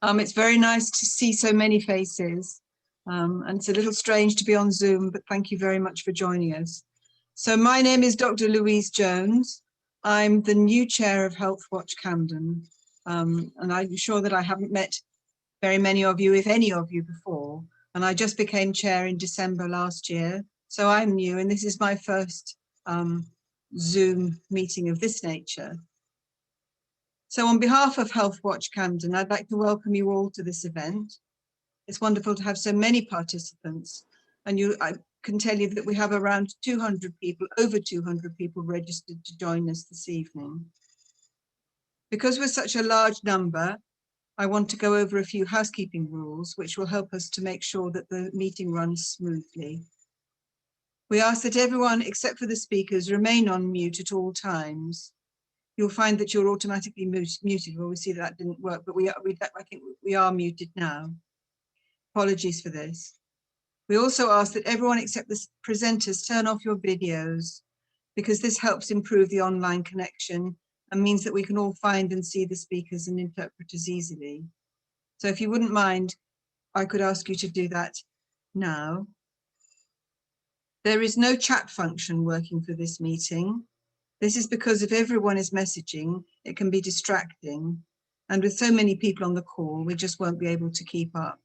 It's very nice to see so many faces, and it's a little strange to be on Zoom, but thank you very much for joining us. So my name is Dr. Louise Jones. I'm the new chair of Healthwatch Camden, and I'm sure that I haven't met very many of you, if any of you, before, and I just became chair in December last year, so I'm new, and this is my first Zoom meeting of this nature. So on behalf of Healthwatch Camden, I'd like to welcome you all to this event. It's wonderful to have so many participants, and I can tell you that we have around 200 people, over 200 people registered to join us this evening. Because we're such a large number, I want to go over a few housekeeping rules which will help us to make sure that the meeting runs smoothly. We ask that everyone except for the speakers remain on mute at all times. You'll find that you're automatically muted. Well, we see that didn't work, but I think we are muted now. Apologies for this. We also ask that everyone except the presenters turn off your videos, because this helps improve the online connection and means that we can all find and see the speakers and interpreters easily. So if you wouldn't mind, I could ask you to do that now. There is no chat function working for this meeting. This is because if everyone is messaging, it can be distracting. And with so many people on the call, we just won't be able to keep up.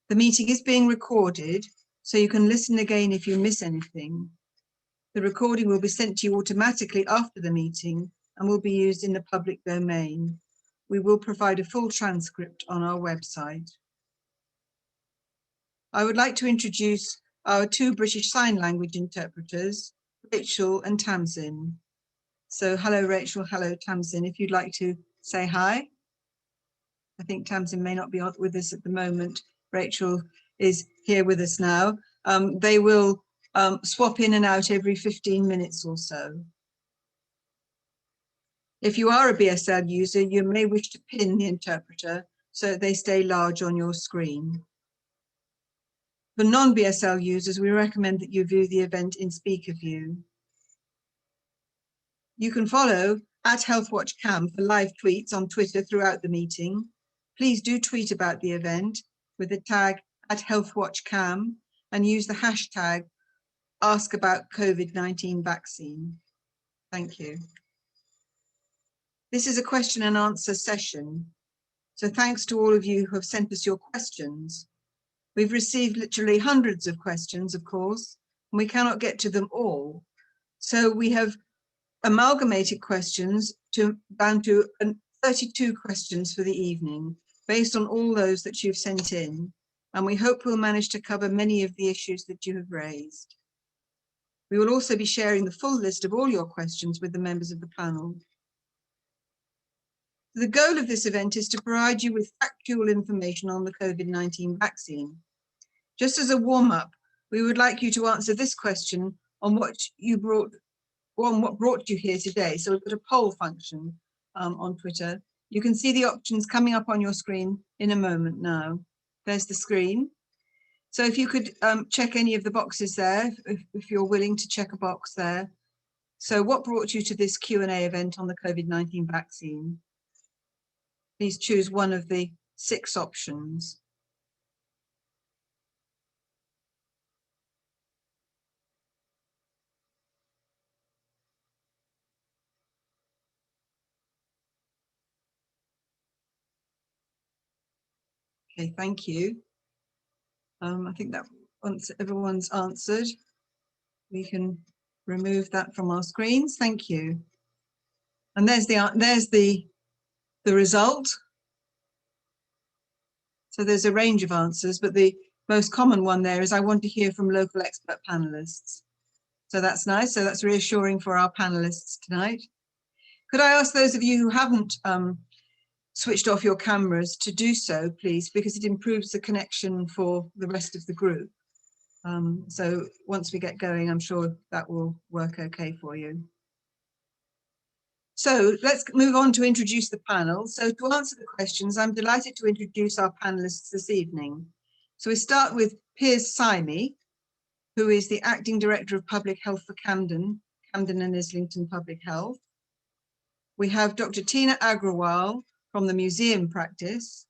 The meeting is being recorded, so you can listen again if you miss anything. The recording will be sent to you automatically after the meeting and will be used in the public domain. We will provide a full transcript on our website. I would like to introduce our two British Sign Language interpreters, Rachel and Tamsin. So hello, Rachel. Hello, Tamsin. If you'd like to say hi. I think Tamsin may not be with us at the moment. Rachel is here with us now. They will swap in and out every 15 minutes or so. If you are a BSL user, you may wish to pin the interpreter so they stay large on your screen. For non-BSL users, we recommend that you view the event in speaker view. You can follow @HealthWatchCam for live tweets on Twitter throughout the meeting. Please do tweet about the event with the tag @HealthWatchCam and use the hashtag #AskAboutCovid-19 vaccine. Thank you. This is a question and answer session. So thanks to all of you who have sent us your questions. We've received literally hundreds of questions, of course, and we cannot get to them all. So we have amalgamated questions down to 32 questions for the evening, based on all those that you've sent in. And we hope we'll manage to cover many of the issues that you have raised. We will also be sharing the full list of all your questions with the members of the panel. The goal of this event is to provide you with factual information on the COVID-19 vaccine. Just as a warm-up, we would like you to answer this question on what brought you here today. So we've got a poll function on Twitter. You can see the options coming up on your screen in a moment now. There's the screen. So if you could check any of the boxes there, if you're willing to check a box there. So what brought you to this Q&A event on the COVID-19 vaccine? Please choose one of the 6 options. Okay, thank you. I think that once everyone's answered, we can remove that from our screens. Thank you. And there's the result. So there's a range of answers, but the most common one there is I want to hear from local expert panelists. So that's nice. So that's reassuring for our panelists tonight. Could I ask those of you who haven't switched off your cameras to do so, please, because it improves the connection for the rest of the group. So once we get going, I'm sure that will work okay for you. So let's move on to introduce the panel. So to answer the questions, I'm delighted to introduce our panelists this evening. So we start with Piers Simey, who is the Acting Director of Public Health for Camden and Islington Public Health. We have Dr. Tina Agrawal, from the museum practice.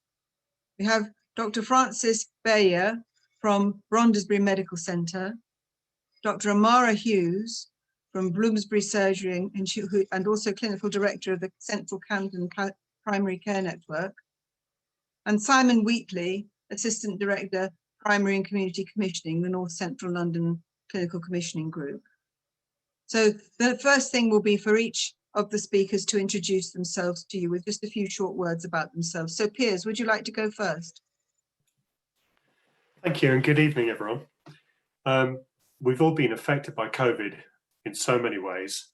We have Dr. Francis Bayer from Brondesbury Medical Centre, Dr. Amara Hughes from Bloomsbury Surgery and also Clinical Director of the Central Camden Primary Care Network, and Simon Wheatley, Assistant Director, Primary and Community Commissioning, the North Central London Clinical Commissioning Group. So the first thing will be for each of the speakers to introduce themselves to you with just a few short words about themselves. So Piers, would you like to go first? Thank you and good evening, everyone. We've all been affected by COVID in so many ways,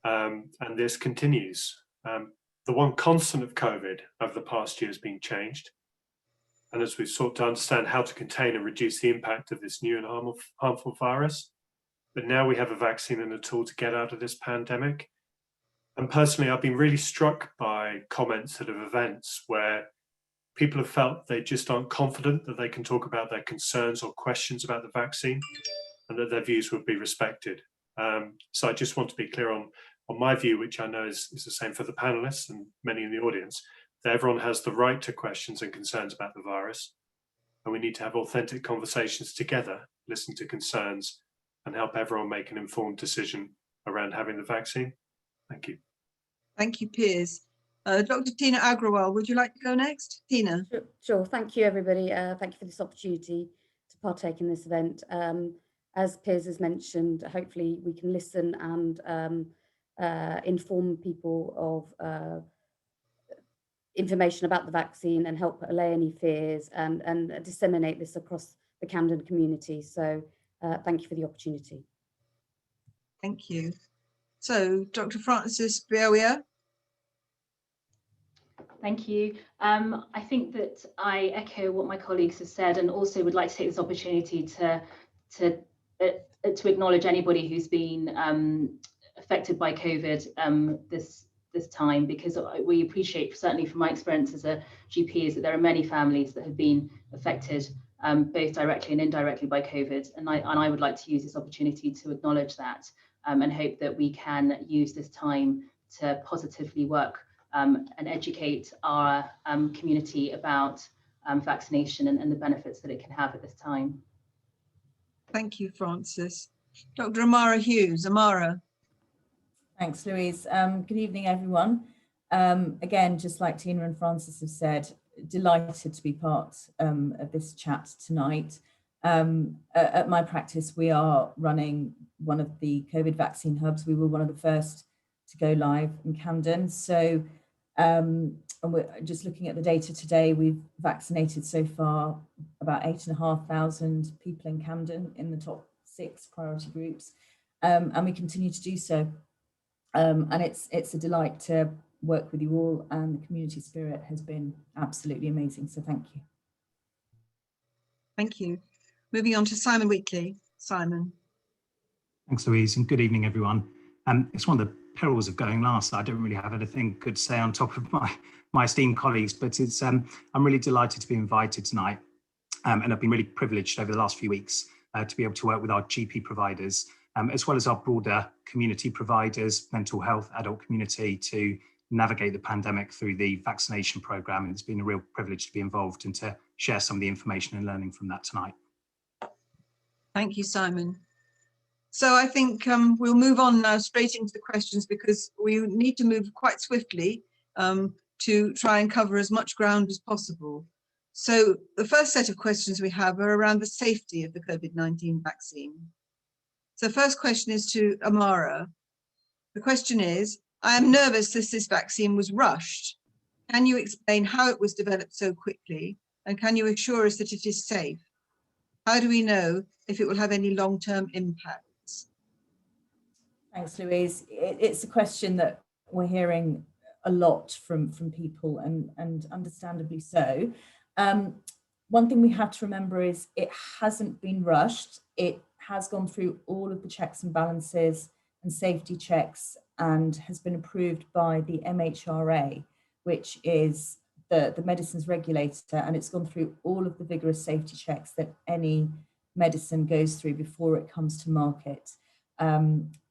and this continues. The one constant of COVID over the past year has been changed. And as we've sought to understand how to contain and reduce the impact of this new and harmful virus, but now we have a vaccine and a tool to get out of this pandemic. And personally, I've been really struck by comments at events where people have felt they just aren't confident that they can talk about their concerns or questions about the vaccine and that their views would be respected. So I just want to be clear on my view, which I know is the same for the panelists and many in the audience, that everyone has the right to questions and concerns about the virus. And we need to have authentic conversations together, listen to concerns and help everyone make an informed decision around having the vaccine. Thank you. Thank you, Piers. Dr. Tina Agrawal, would you like to go next? Tina. Sure. Thank you, everybody. Thank you for this opportunity to partake in this event. As Piers has mentioned, hopefully we can listen and inform people of information about the vaccine and help allay any fears and disseminate this across the Camden community. So thank you for the opportunity. Thank you. So Dr. Francis Bayer. Thank you. I think that I echo what my colleagues have said, and also would like to take this opportunity to acknowledge anybody who's been affected by COVID this time, because we appreciate, certainly from my experience as a GP, is that there are many families that have been affected both directly and indirectly by COVID, and I would like to use this opportunity to acknowledge that and hope that we can use this time to positively work and educate our community about vaccination and the benefits that it can have at this time. Thank you, Francis. Dr. Amara Hughes. Amara. Thanks, Louise. Good evening, everyone. Again, just like Tina and Francis have said, delighted to be part of this chat tonight. At my practice, we are running one of the COVID vaccine hubs. We were one of the first to go live in Camden. So, and we're just looking at the data today, we've vaccinated so far about 8,500 people in Camden in the top 6 priority groups, and we continue to do so. And it's a delight to work with you all, and the community spirit has been absolutely amazing. So thank you. Thank you. Moving on to Simon Wheatley. Simon. Thanks, Louise, and good evening, everyone. It's one of the perils of going last. I don't really have anything good to say on top of my esteemed colleagues, but it's I'm really delighted to be invited tonight, and I've been really privileged over the last few weeks to be able to work with our GP providers, as well as our broader community providers, mental health, adult community, to navigate the pandemic through the vaccination programme. And it's been a real privilege to be involved and to share some of the information and learning from that tonight. Thank you, Simon. So I think we'll move on now straight into the questions, because we need to move quite swiftly to try and cover as much ground as possible. So the first set of questions we have are around the safety of the COVID-19 vaccine. So the first question is to Amara. The question is, I am nervous that this vaccine was rushed. Can you explain how it was developed so quickly? And can you assure us that it is safe? How do we know if it will have any long-term impacts? Thanks, Louise. It's a question that we're hearing a lot from people, and understandably so. One thing we have to remember is it hasn't been rushed. It has gone through all of the checks and balances and safety checks, and has been approved by the MHRA, which is the medicines regulator, and it's gone through all of the vigorous safety checks that any medicine goes through before it comes to market.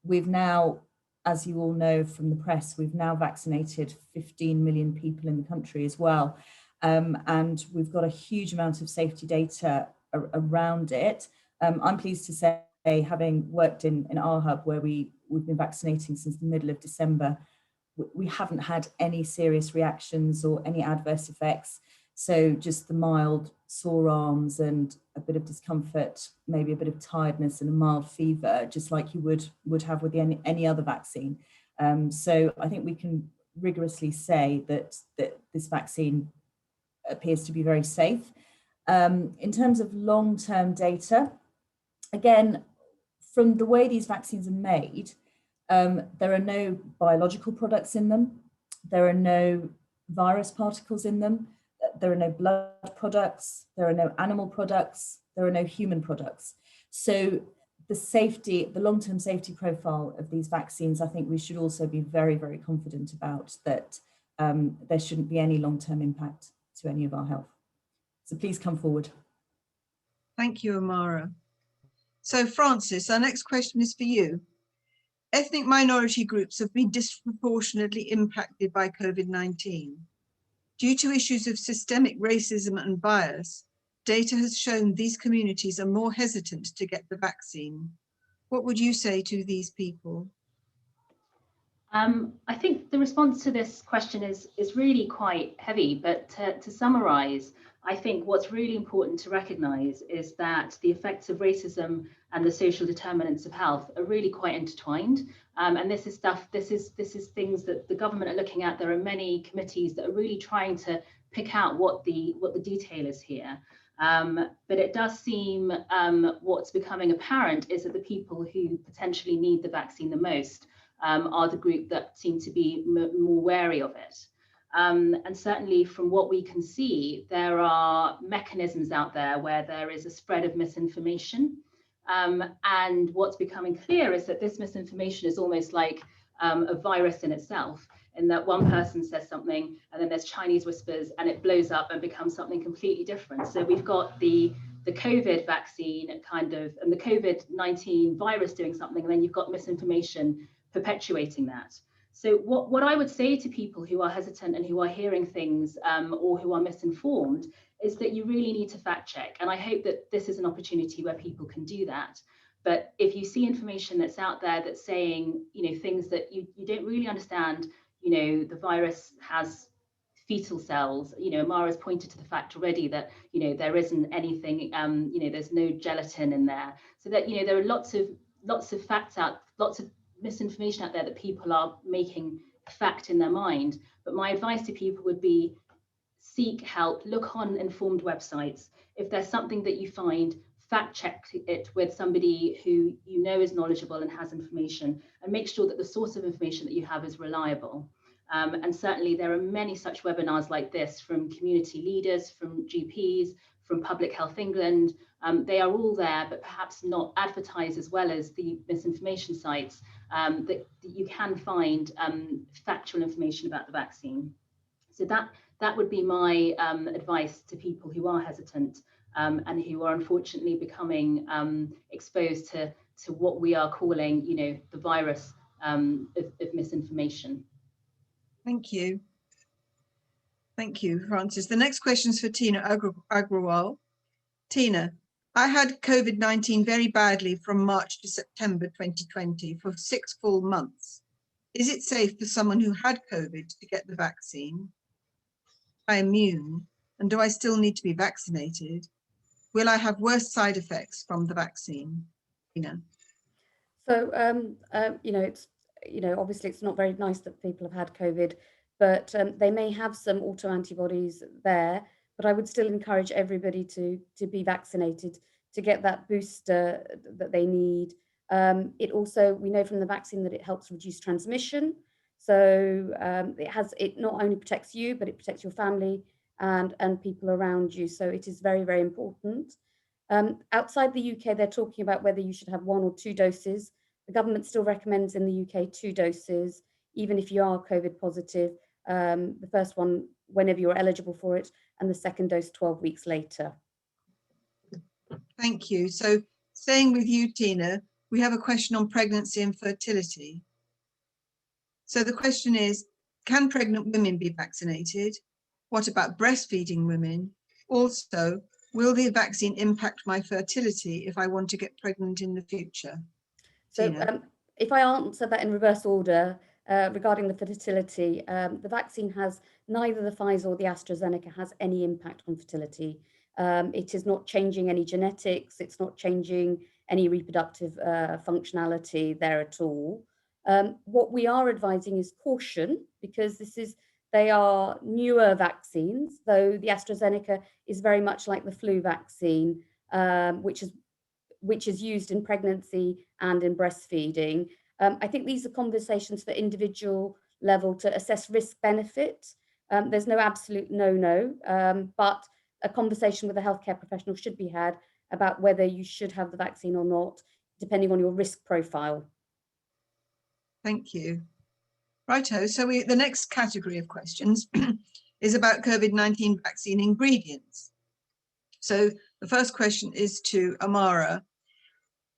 We've now as you all know from the press, we've now vaccinated 15 million people in the country as well. And we've got a huge amount of safety data around it. I'm pleased to say, having worked in our hub where we've been vaccinating since the middle of December, we haven't had any serious reactions or any adverse effects. So just the mild sore arms and a bit of discomfort, maybe a bit of tiredness and a mild fever, just like you would have with any other vaccine. So I think we can rigorously say that this vaccine appears to be very safe. In terms of long-term data, again, from the way these vaccines are made, there are no biological products in them. There are no virus particles in them. There are no blood products. There are no animal products. There are no human products. So the safety, the long-term safety profile of these vaccines, I think we should also be very, very confident about that. There shouldn't be any long-term impact to any of our health. So please come forward. Thank you, Amara. So Francis, our next question is for you. Ethnic minority groups have been disproportionately impacted by COVID-19. Due to issues of systemic racism and bias, data has shown these communities are more hesitant to get the vaccine. What would you say to these people? I think the response to this question is really quite heavy, but to summarise, I think what's really important to recognise is that the effects of racism and the social determinants of health are really quite intertwined. And this is things that the government are looking at. There are many committees that are really trying to pick out what the detail is here. But it does seem what's becoming apparent is that the people who potentially need the vaccine the most are the group that seem to be more wary of it. And certainly from what we can see, there are mechanisms out there where there is a spread of misinformation. And what's becoming clear is that this misinformation is almost like a virus in itself, in that one person says something and then there's Chinese whispers and it blows up and becomes something completely different. So we've got the COVID vaccine kind of, and the COVID-19 virus doing something, and then you've got misinformation perpetuating that. So what I would say to people who are hesitant and who are hearing things or who are misinformed is that you really need to fact check. And I hope that this is an opportunity where people can do that. But if you see information that's out there that's saying, things that you don't really understand, the virus has fetal cells, Amara's pointed to the fact already that, there isn't anything, there's no gelatin in there. So that, there are lots of facts out, lots of misinformation out there that people are making a fact in their mind. But my advice to people would be seek help, look on informed websites. If there's something that you find, fact check it with somebody who is knowledgeable and has information, and make sure that the source of information that you have is reliable. And certainly there are many such webinars like this from community leaders, from GPs, from Public Health England. They are all there, but perhaps not advertised as well as the misinformation sites that you can find factual information about the vaccine. So that would be my advice to people who are hesitant and who are unfortunately becoming exposed to what we are calling, the virus of misinformation. Thank you. Thank you, Francis. The next question is for Tina Agrawal. Tina, I had COVID-19 very badly from March to September 2020 for 6 full months. Is it safe for someone who had COVID to get the vaccine? Am I immune? And do I still need to be vaccinated? Will I have worse side effects from the vaccine? Tina. So, obviously it's not very nice that people have had COVID, but they may have some autoantibodies there, but I would still encourage everybody to be vaccinated, to get that booster that they need. It also, we know from the vaccine that it helps reduce transmission. So it not only protects you, but it protects your family and people around you. So it is very, very important. Outside the UK, they're talking about whether you should have 1 or 2 doses. The government still recommends in the UK 2 doses, even if you are COVID positive. The first one, whenever you're eligible for it, and the second dose 12 weeks later. Thank you. So staying with you, Tina, we have a question on pregnancy and fertility. So the question is, can pregnant women be vaccinated? What about breastfeeding women? Also, will the vaccine impact my fertility if I want to get pregnant in the future? So Tina. if I answer that in reverse order, regarding the fertility, the vaccine has neither the Pfizer or the AstraZeneca has any impact on fertility. It is not changing any genetics. It's not changing any reproductive functionality there at all. What we are advising is caution, because they are newer vaccines, though the AstraZeneca is very much like the flu vaccine, which is used in pregnancy and in breastfeeding. I think these are conversations for individual level to assess risk benefit. There's no absolute no, but a conversation with a healthcare professional should be had about whether you should have the vaccine or not, depending on your risk profile. Thank you. Righto, so the next category of questions is about COVID-19 vaccine ingredients. So the first question is to Amara.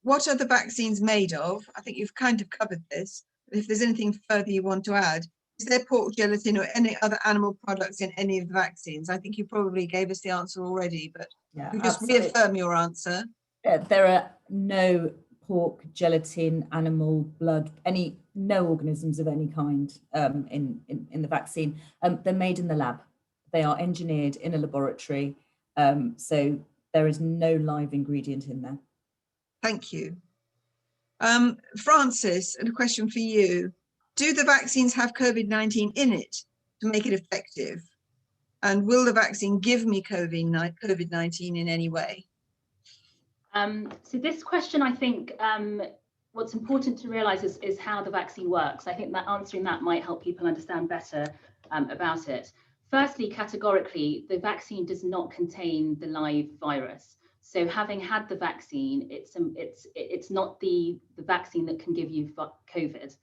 What are the vaccines made of? I think you've kind of covered this. If there's anything further you want to add, is there pork gelatin or any other animal products in any of the vaccines? I think you probably gave us the answer already, but Yeah, you just absolutely. reaffirm your answer. There are no pork, gelatin, animal, blood, no organisms of any kind in the vaccine. They're made in the lab. They are engineered in a laboratory. So there is no live ingredient in there. Thank you. Francis, and a question for you. Do the vaccines have COVID-19 in it to make it effective? And will the vaccine give me COVID-19 in any way? So this question, I think, what's important to realise is how the vaccine works. I think that answering that might help people understand better about it. Firstly, categorically, the vaccine does not contain the live virus. So having had the vaccine, it's not the vaccine that can give you COVID.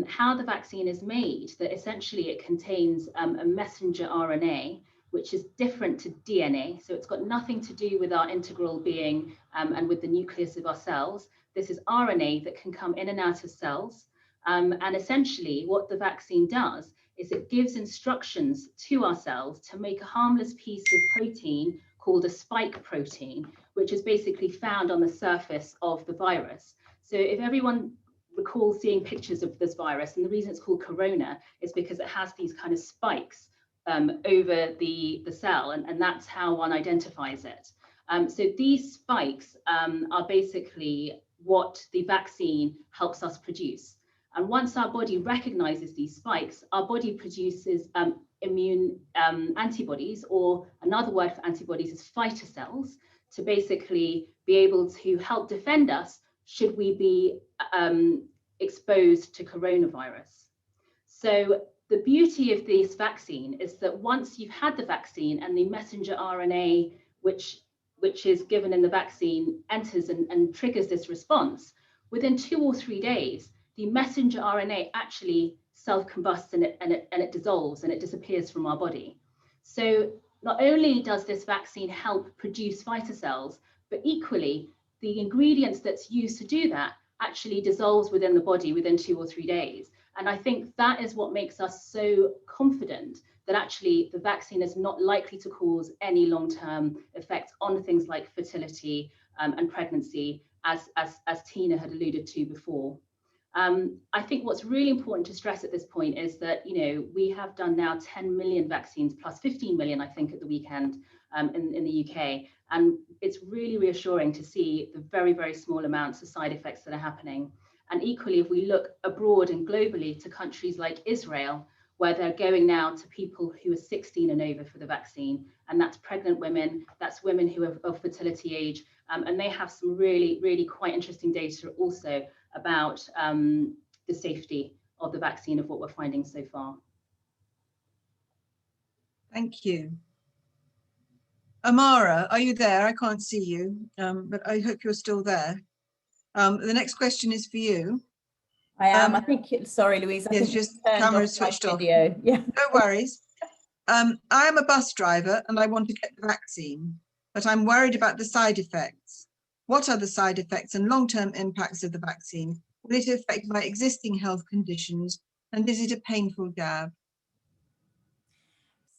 How the vaccine is made, that essentially it contains a messenger RNA, which is different to DNA. So it's got nothing to do with our integral being and with the nucleus of our cells. This is RNA that can come in and out of cells. And essentially what the vaccine does is it gives instructions to our cells to make a harmless piece of protein called a spike protein, which is basically found on the surface of the virus. So if everyone recalls seeing pictures of this virus, and the reason it's called corona is because it has these kind of spikes over the cell, and that's how one identifies it. So these spikes are basically what the vaccine helps us produce. And once our body recognizes these spikes, our body produces immune antibodies, or another word for antibodies is fighter cells, to basically be able to help defend us should we be exposed to coronavirus. So the beauty of this vaccine is that once you've had the vaccine and the messenger RNA, which is given in the vaccine, enters and triggers this response, within 2 or 3 days, the messenger RNA actually self-combusts and it dissolves and it disappears from our body. So not only does this vaccine help produce fighter cells, but equally the ingredients that's used to do that actually dissolves within the body within 2 or 3 days. And I think that is what makes us so confident that actually the vaccine is not likely to cause any long-term effects on things like fertility and pregnancy, as Tina had alluded to before. I think what's really important to stress at this point is that, we have done now 10 million vaccines plus 15 million, I think, at the weekend in the UK. And it's really reassuring to see the very, very small amounts of side effects that are happening. And equally, if we look abroad and globally to countries like Israel, where they're going now to people who are 16 and over for the vaccine, and that's pregnant women, that's women who are of fertility age, and they have some really, really quite interesting data also about the safety of the vaccine, of what we're finding so far. Thank you. Amara, are you there? I can't see you, but I hope you're still there. The next question is for you. I am. I think, sorry, Louise. I Yes, think just camera switched off. Video. Yeah. No worries. I am a bus driver and I want to get the vaccine, but I'm worried about the side effects. What are the side effects and long-term impacts of the vaccine? Will it affect my existing health conditions, And is it a painful jab?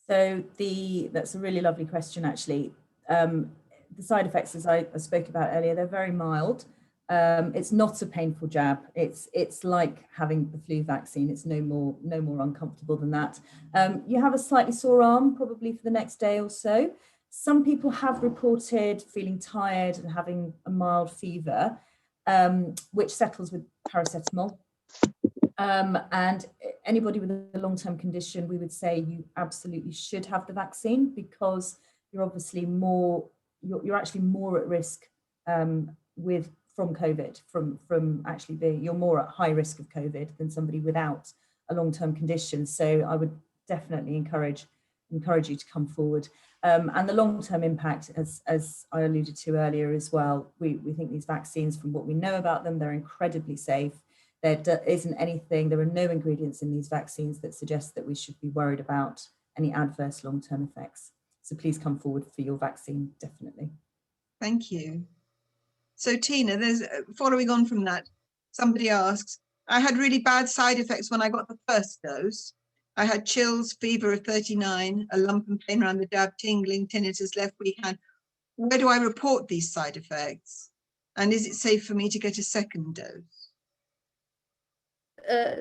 So that's a really lovely question, actually. The side effects, as I spoke about earlier, they're very mild. It's not a painful jab. It's like having the flu vaccine. It's no more uncomfortable than that. You have a slightly sore arm probably for the next day or so. Some people have reported feeling tired and having a mild fever, which settles with paracetamol. And anybody with a long-term condition, we would say you absolutely should have the vaccine, because you're obviously you're actually more at risk from COVID, from actually you're more at high risk of COVID than somebody without a long-term condition. So I would definitely encourage you to come forward. And the long-term impact, as I alluded to earlier as well, we think these vaccines, from what we know about them, they're incredibly safe. There isn't anything, there are no ingredients in these vaccines that suggest that we should be worried about any adverse long-term effects. So please come forward for your vaccine, definitely. Thank you. So Tina, there's following on from that, somebody asks, I had really bad side effects when I got the first dose. I had chills, fever of 39, a lump and pain around the jab, tingling, tinnitus, left weak hand. Where do I report these side effects? And is it safe for me to get a second dose?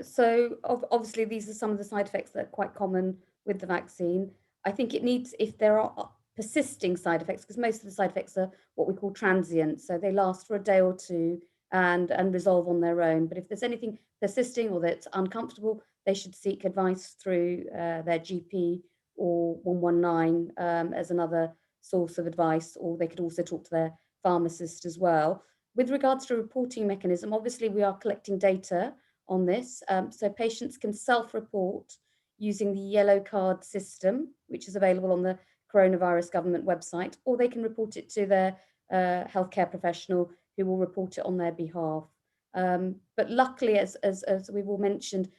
So obviously these are some of the side effects that are quite common with the vaccine. I think it needs, if there are persisting side effects, because most of the side effects are what we call transient, so they last for a day or two and resolve on their own. But if there's anything persisting or that's uncomfortable, they should seek advice through their GP or 119 as another source of advice, or they could also talk to their pharmacist as well. With regards to reporting mechanism, obviously we are collecting data on this. So patients can self-report using the yellow card system, which is available on the coronavirus government website, or they can report it to their healthcare professional, who will report it on their behalf. But luckily, as we've all mentioned,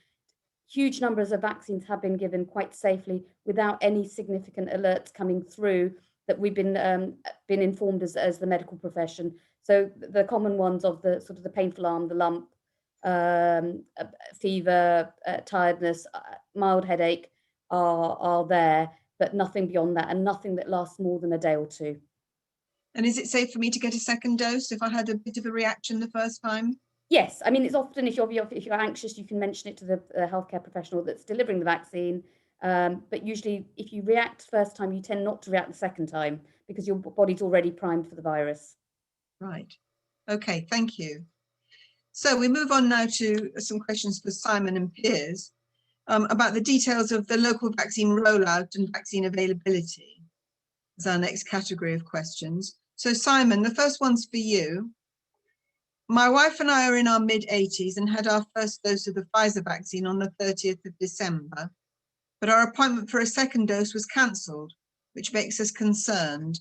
huge numbers of vaccines have been given quite safely without any significant alerts coming through that we've been informed as the medical profession. So the common ones of the sort of the painful arm, the lump, fever, tiredness, mild headache are there, but nothing beyond that, and nothing that lasts more than a day or two. And is it safe for me to get a second dose if I had a bit of a reaction the first time? Yes, I mean, it's often if you're anxious, you can mention it to the healthcare professional that's delivering the vaccine. But usually, if you react first time, you tend not to react the second time because your body's already primed for the virus. Right. Okay, thank you. So we move on now to some questions for Simon and Piers about the details of the local vaccine rollout and vaccine availability as our next category of questions. So Simon, the first one's for you. My wife and I are in our mid-80s and had our first dose of the Pfizer vaccine on the 30th of December, but our appointment for a second dose was cancelled, which makes us concerned.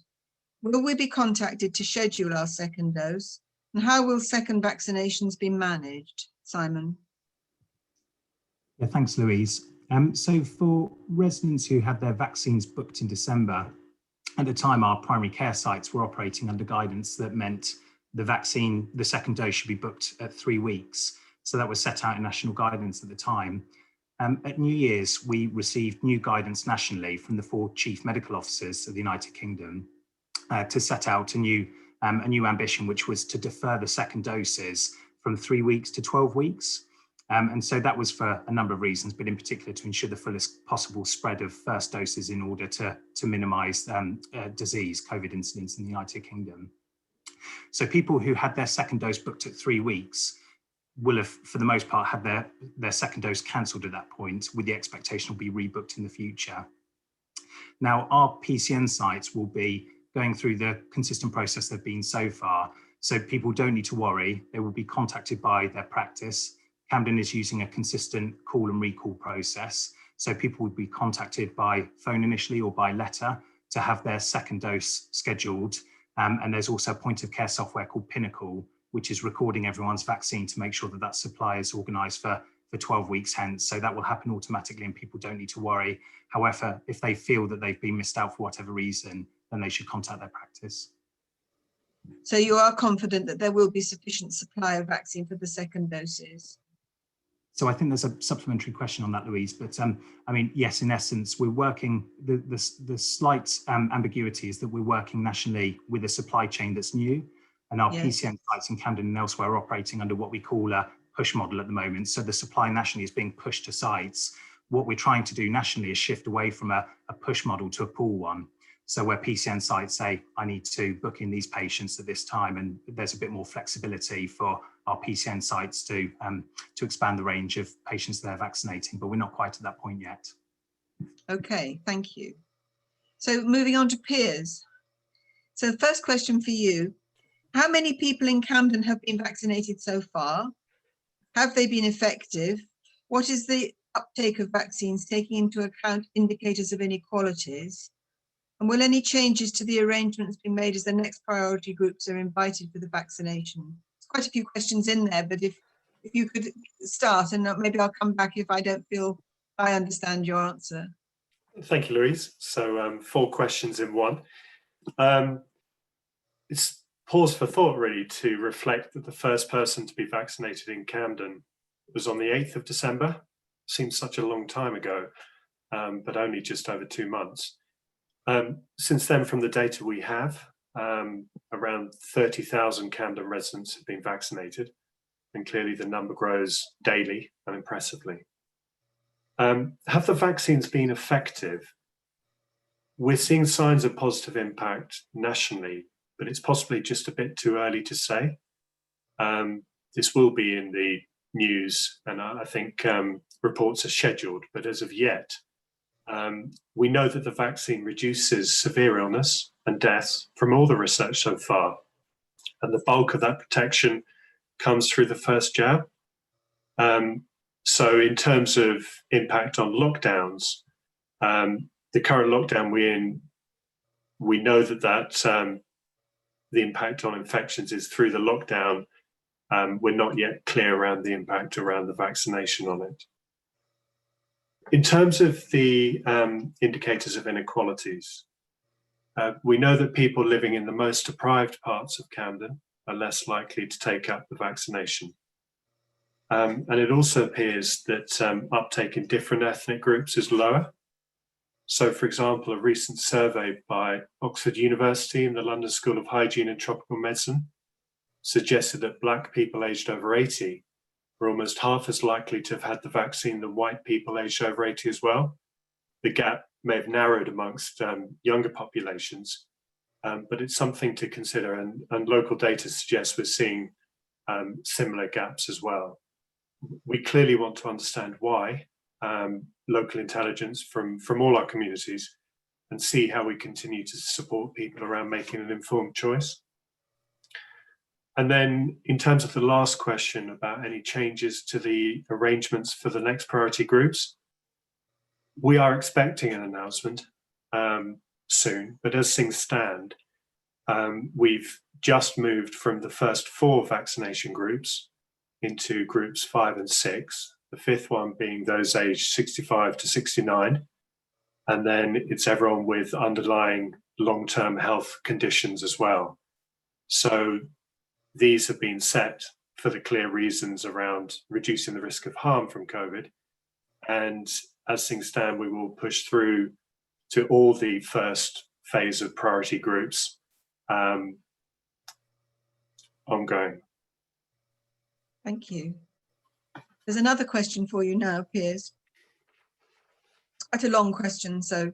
Will we be contacted to schedule our second dose? And how will second vaccinations be managed? Simon. Yeah, thanks, Louise. So for residents who had their vaccines booked in December, at the time our primary care sites were operating under guidance that meant the second dose should be booked at 3 weeks. So that was set out in national guidance at the time. At New Year's, we received new guidance nationally from the 4 chief medical officers of the United Kingdom to set out a new ambition, which was to defer the second doses from 3 weeks to 12 weeks. And so that was for a number of reasons, but in particular to ensure the fullest possible spread of first doses in order to minimise disease, COVID incidence in the United Kingdom. So people who had their second dose booked at 3 weeks will have, for the most part, had their second dose cancelled at that point, with the expectation will be rebooked in the future. Now, our PCN sites will be going through the consistent process they've been so far, so people don't need to worry. They will be contacted by their practice. Camden is using a consistent call and recall process, so people would be contacted by phone initially or by letter to have their second dose scheduled. And there's also a point of care software called Pinnacle, which is recording everyone's vaccine to make sure that that supply is organised for 12 weeks hence. So that will happen automatically and people don't need to worry. However, if they feel that they've been missed out for whatever reason, then they should contact their practice. So you are confident that there will be sufficient supply of vaccine for the second doses? So I think there's a supplementary question on that, Louise. But I mean, yes, in essence, we're working, the slight ambiguity is that we're working nationally with a supply chain that's new, and our PCN sites in Camden and elsewhere are operating under what we call a push model at the moment. So the supply nationally is being pushed to sites. What we're trying to do nationally is shift away from a push model to a pull one. So where PCN sites say, I need to book in these patients at this time, and there's a bit more flexibility for our PCN sites to expand the range of patients they're vaccinating, but we're not quite at that point yet. Okay, thank you. So moving on to Piers. So the first question for you, how many people in Camden have been vaccinated so far? Have they been effective? What is the uptake of vaccines, taking into account indicators of inequalities? And will any changes to the arrangements be made as the next priority groups are invited for the vaccination? There's quite a few questions in there, but if you could start, and maybe I'll come back if I don't feel I understand your answer. Thank you, Louise. So 4 questions in one. It's pause for thought, really, to reflect that the first person to be vaccinated in Camden was on the 8th of December. Seems such a long time ago, but only just over 2 months. Since then, from the data we have, around 30,000 Camden residents have been vaccinated, and clearly the number grows daily and impressively. Have the vaccines been effective? We're seeing signs of positive impact nationally, but it's possibly just a bit too early to say. This will be in the news, and I think reports are scheduled, but as of yet, we know that the vaccine reduces severe illness and death from all the research so far, and the bulk of that protection comes through the first jab. So in terms of impact on lockdowns, the current lockdown we're in, we know that the impact on infections is through the lockdown. We're not yet clear around the impact around the vaccination on it. In terms of the indicators of inequalities, we know that people living in the most deprived parts of Camden are less likely to take up the vaccination. And it also appears that uptake in different ethnic groups is lower. So, for example, a recent survey by Oxford University and the London School of Hygiene and Tropical Medicine suggested that Black people aged over 80 were almost half as likely to have had the vaccine than white people aged over 80 as well. The gap may have narrowed amongst younger populations, but it's something to consider, and local data suggests we're seeing similar gaps as well. We clearly want to understand why, local intelligence from all our communities, and see how we continue to support people around making an informed choice. And then in terms of the last question about any changes to the arrangements for the next priority groups, we are expecting an announcement soon, but as things stand, we've just moved from the first 4 vaccination groups into groups 5 and 6, the 5th one being those aged 65 to 69, and then it's everyone with underlying long-term health conditions as well. So these have been set for the clear reasons around reducing the risk of harm from COVID. And as things stand, we will push through to all the first phase of priority groups ongoing. Thank you. There's another question for you now, Piers. It's quite a long question, so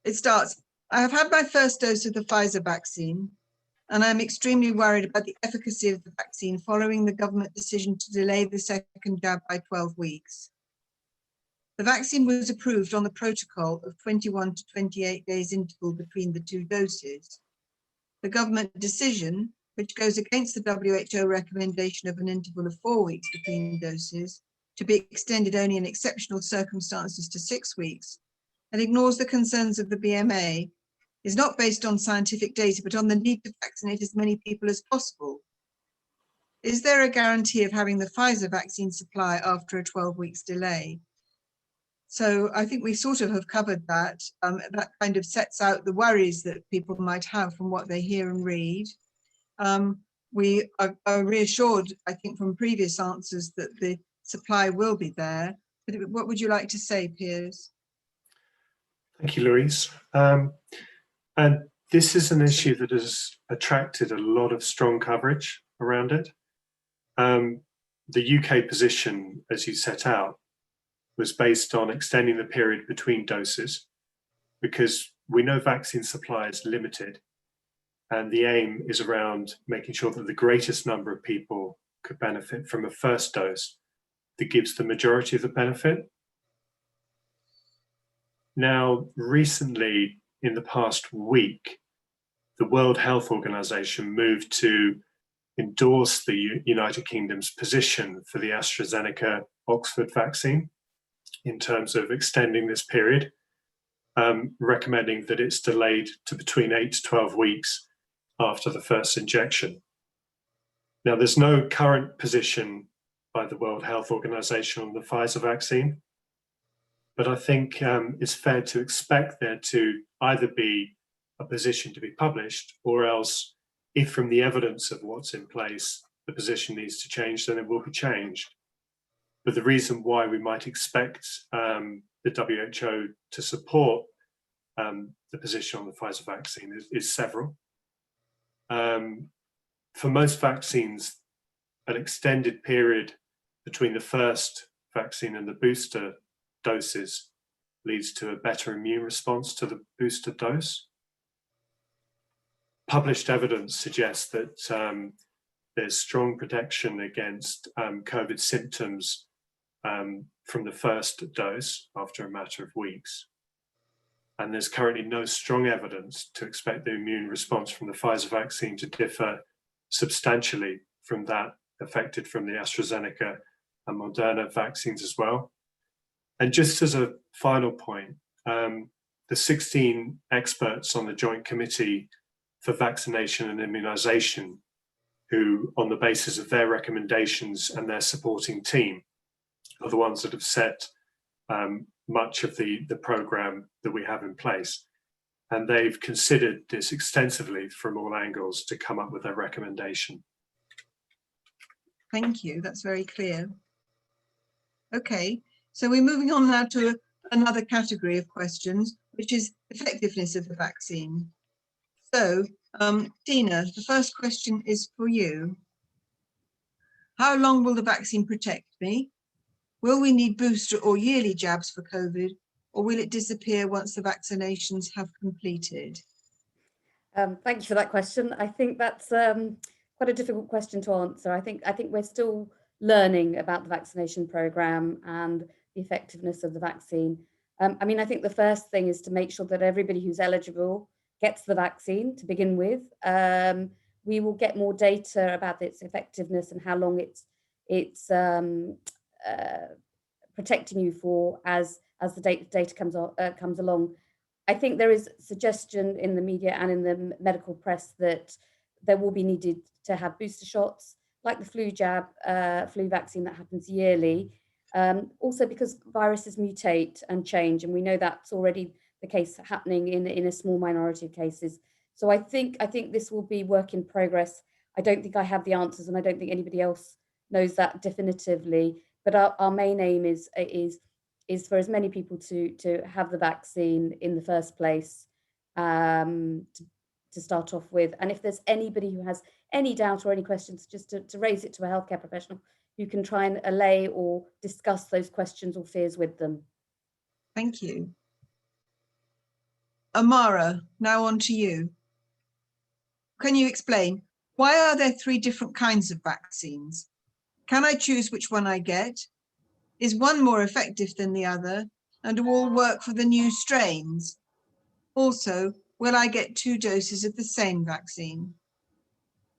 it starts. I have had my first dose of the Pfizer vaccine, and I'm extremely worried about the efficacy of the vaccine following the government decision to delay the second jab by 12 weeks. The vaccine was approved on the protocol of 21 to 28 days interval between the 2 doses. The government decision, which goes against the WHO recommendation of an interval of 4 weeks between doses, to be extended only in exceptional circumstances to 6 weeks, and ignores the concerns of the BMA, is not based on scientific data, but on the need to vaccinate as many people as possible. Is there a guarantee of having the Pfizer vaccine supply after a 12 weeks delay? So I think we sort of have covered that. That kind of sets out the worries that people might have from what they hear and read. We are reassured, I think, from previous answers that the supply will be there. But what would you like to say, Piers? Thank you, Louise. And this is an issue that has attracted a lot of strong coverage around it. The UK position, as you set out, was based on extending the period between doses, because we know vaccine supply is limited, and the aim is around making sure that the greatest number of people could benefit from a first dose that gives the majority of the benefit. Now, recently, in the past week, the World Health Organization moved to endorse the United Kingdom's position for the AstraZeneca Oxford vaccine in terms of extending this period, recommending that it's delayed to between 8 to 12 weeks after the first injection. Now, there's no current position by the World Health Organization on the Pfizer vaccine, but I think it's fair to expect there to either be a position to be published, or else, if from the evidence of what's in place, the position needs to change, then it will be changed. But the reason why we might expect the WHO to support the position on the Pfizer vaccine is several. For most vaccines, an extended period between the first vaccine and the booster doses leads to a better immune response to the booster dose. Published evidence suggests that there's strong protection against COVID symptoms from the first dose after a matter of weeks. And there's currently no strong evidence to expect the immune response from the Pfizer vaccine to differ substantially from that affected from the AstraZeneca and Moderna vaccines as well. And just as a final point, the 16 experts on the Joint Committee for Vaccination and Immunisation, who, on the basis of their recommendations and their supporting team, are the ones that have set much of the programme that we have in place. And they've considered this extensively from all angles to come up with their recommendation. Thank you, that's very clear. Okay, so we're moving on now to another category of questions, which is effectiveness of the vaccine. So, Tina, the first question is for you. How long will the vaccine protect me? Will we need booster or yearly jabs for COVID, or will it disappear once the vaccinations have completed? Thank you for that question. I think that's quite a difficult question to answer. I think we're still learning about the vaccination programme and the effectiveness of the vaccine. I mean, I think the first thing is to make sure that everybody who's eligible gets the vaccine to begin with. We will get more data about its effectiveness and how long it's protecting you for as the data comes along. I think there is suggestion in the media and in the medical press that there will be needed to have booster shots, like the flu vaccine that happens yearly. Also because viruses mutate and change, and we know that's already the case happening in a small minority of cases. So I think this will be work in progress. I don't think I have the answers, and I don't think anybody else knows that definitively. But our main aim is for as many people to have the vaccine in the first place, to start off with. And if there's anybody who has any doubt or any questions, just to raise it to a healthcare professional who can try and allay or discuss those questions or fears with them. Thank you. Amara, now on to you. Can you explain, why are there 3 different kinds of vaccines? Can I choose which one I get? Is one more effective than the other? And do all work for the new strains? Also, will I get 2 doses of the same vaccine?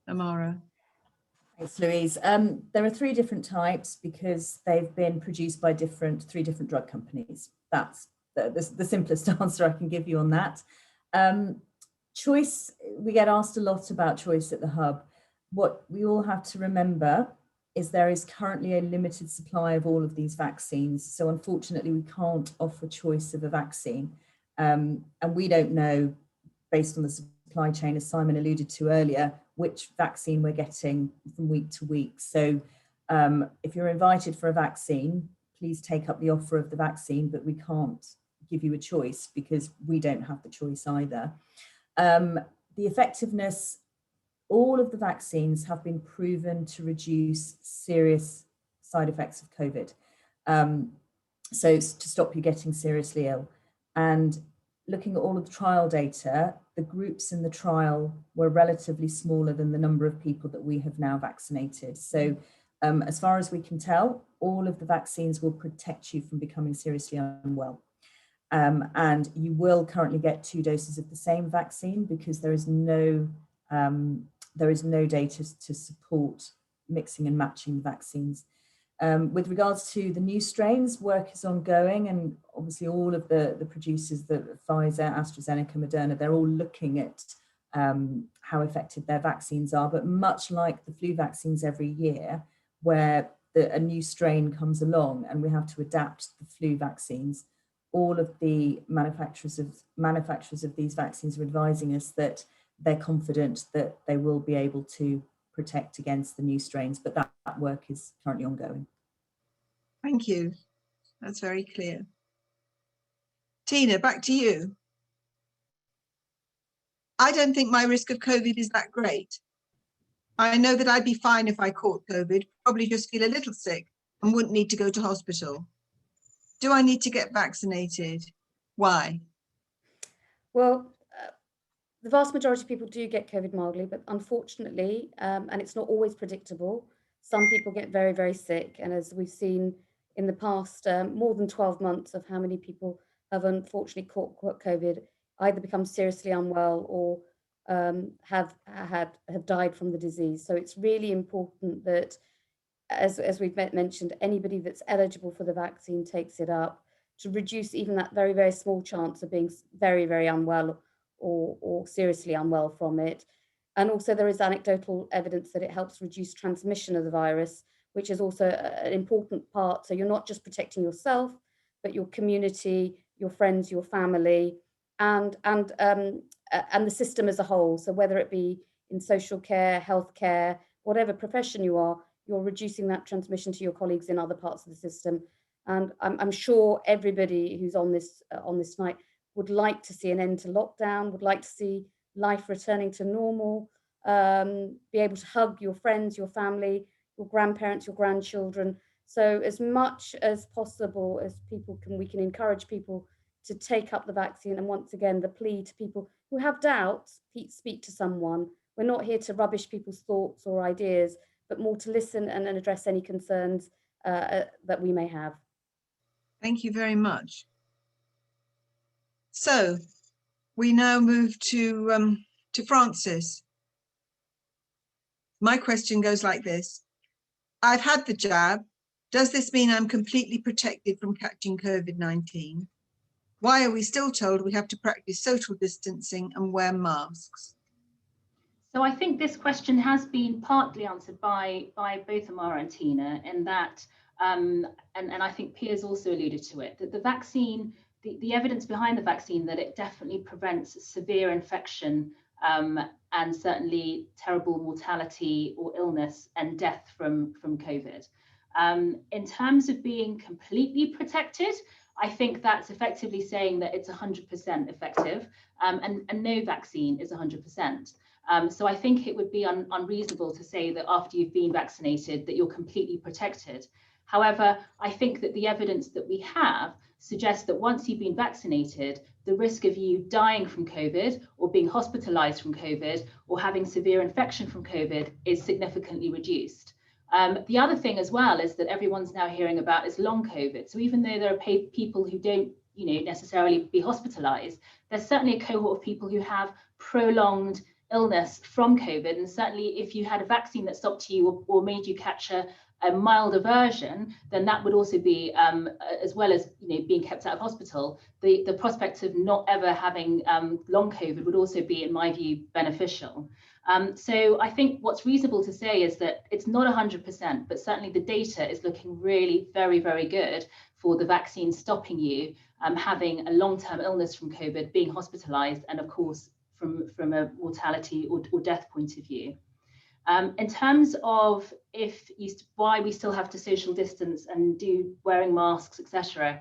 Amara. Thanks, Louise. There are 3 different types because they've been produced by 3 different drug companies. That's the simplest answer I can give you on that. Choice, we get asked a lot about choice at the Hub. What we all have to remember is there is currently a limited supply of all of these vaccines. So unfortunately, we can't offer choice of a vaccine. And we don't know, based on the supply chain, as Simon alluded to earlier, which vaccine we're getting from week to week. So If you're invited for a vaccine, please take up the offer of the vaccine, but we can't give you a choice because we don't have the choice either. The effectiveness, all of the vaccines have been proven to reduce serious side effects of COVID. So to stop you getting seriously ill. And looking at all of the trial data, the groups in the trial were relatively smaller than the number of people that we have now vaccinated. So as far as we can tell, all of the vaccines will protect you from becoming seriously unwell. And you will currently get 2 doses of the same vaccine because there is no data to support mixing and matching the vaccines. With regards to the new strains, work is ongoing, and obviously all of the producers, the Pfizer, AstraZeneca, Moderna, they're all looking at how effective their vaccines are. But much like the flu vaccines every year, where a new strain comes along and we have to adapt the flu vaccines, all of the manufacturers of these vaccines are advising us that they're confident that they will be able to protect against the new strains, but that work is currently ongoing. Thank you. That's very clear. Tina, back to you. I don't think my risk of COVID is that great. I know that I'd be fine if I caught COVID, probably just feel a little sick and wouldn't need to go to hospital. Do I need to get vaccinated? Why? Well, the vast majority of people do get COVID mildly, but unfortunately, and it's not always predictable, some people get very, very sick. And as we've seen in the past, more than 12 months of how many people have unfortunately caught COVID, either become seriously unwell or have died from the disease. So it's really important that, as we've mentioned, anybody that's eligible for the vaccine takes it up to reduce even that very, very small chance of being very, very unwell or seriously unwell from it. And also there is anecdotal evidence that it helps reduce transmission of the virus, which is also an important part. So you're not just protecting yourself, but your community, your friends, your family, and the system as a whole. So whether it be in social care, healthcare, whatever profession you are, you're reducing that transmission to your colleagues in other parts of the system. And I'm sure everybody who's on this night would like to see an end to lockdown, would like to see life returning to normal, be able to hug your friends, your family, your grandparents, your grandchildren. So as much as possible as people can, we can encourage people to take up the vaccine. And once again, the plea to people who have doubts, speak to someone. We're not here to rubbish people's thoughts or ideas, but more to listen and address any concerns that we may have. Thank you very much. So we now move to Francis. My question goes like this. I've had the jab. Does this mean I'm completely protected from catching COVID-19? Why are we still told we have to practice social distancing and wear masks? So I think this question has been partly answered by both Amara and Tina, in that, and I think Piers also alluded to it, that the vaccine, the evidence behind the vaccine, that it definitely prevents severe infection and certainly terrible mortality or illness and death from COVID. In terms of being completely protected, I think that's effectively saying that it's 100% effective, and no vaccine is 100%. So I think it would be unreasonable to say that after you've been vaccinated that you're completely protected. However, I think that the evidence that we have suggests that once you've been vaccinated, the risk of you dying from COVID or being hospitalized from COVID or having severe infection from COVID is significantly reduced. The other thing as well is that everyone's now hearing about is long COVID. So even though there are people who don't, necessarily be hospitalized, there's certainly a cohort of people who have prolonged illness from COVID. And certainly if you had a vaccine that stopped you or made you catch a milder version, then that would also be, as well as being kept out of hospital, the prospect of not ever having long COVID would also be, in my view, beneficial. So I think what's reasonable to say is that it's not 100%, but certainly the data is looking really very, very good for the vaccine stopping you having a long-term illness from COVID, being hospitalized, and of course from a mortality or death point of view. In terms of why we still have to social distance and do wearing masks, etc.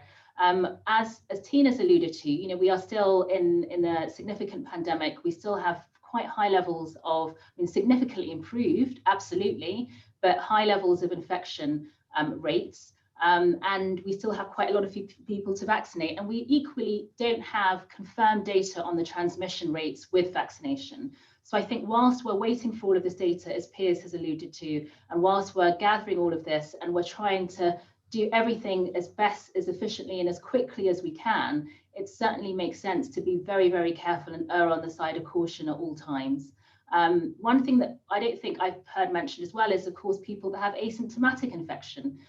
As Tina's alluded to, we are still in a significant pandemic. We still have quite high levels of, significantly improved, absolutely, but high levels of infection rates. And we still have quite a lot of people to vaccinate. And we equally don't have confirmed data on the transmission rates with vaccination. So I think whilst we're waiting for all of this data, as Piers has alluded to, and whilst we're gathering all of this and we're trying to do everything as best, as efficiently and as quickly as we can, it certainly makes sense to be very, very careful and err on the side of caution at all times. One thing that I don't think I've heard mentioned as well is, of course, people that have asymptomatic infection.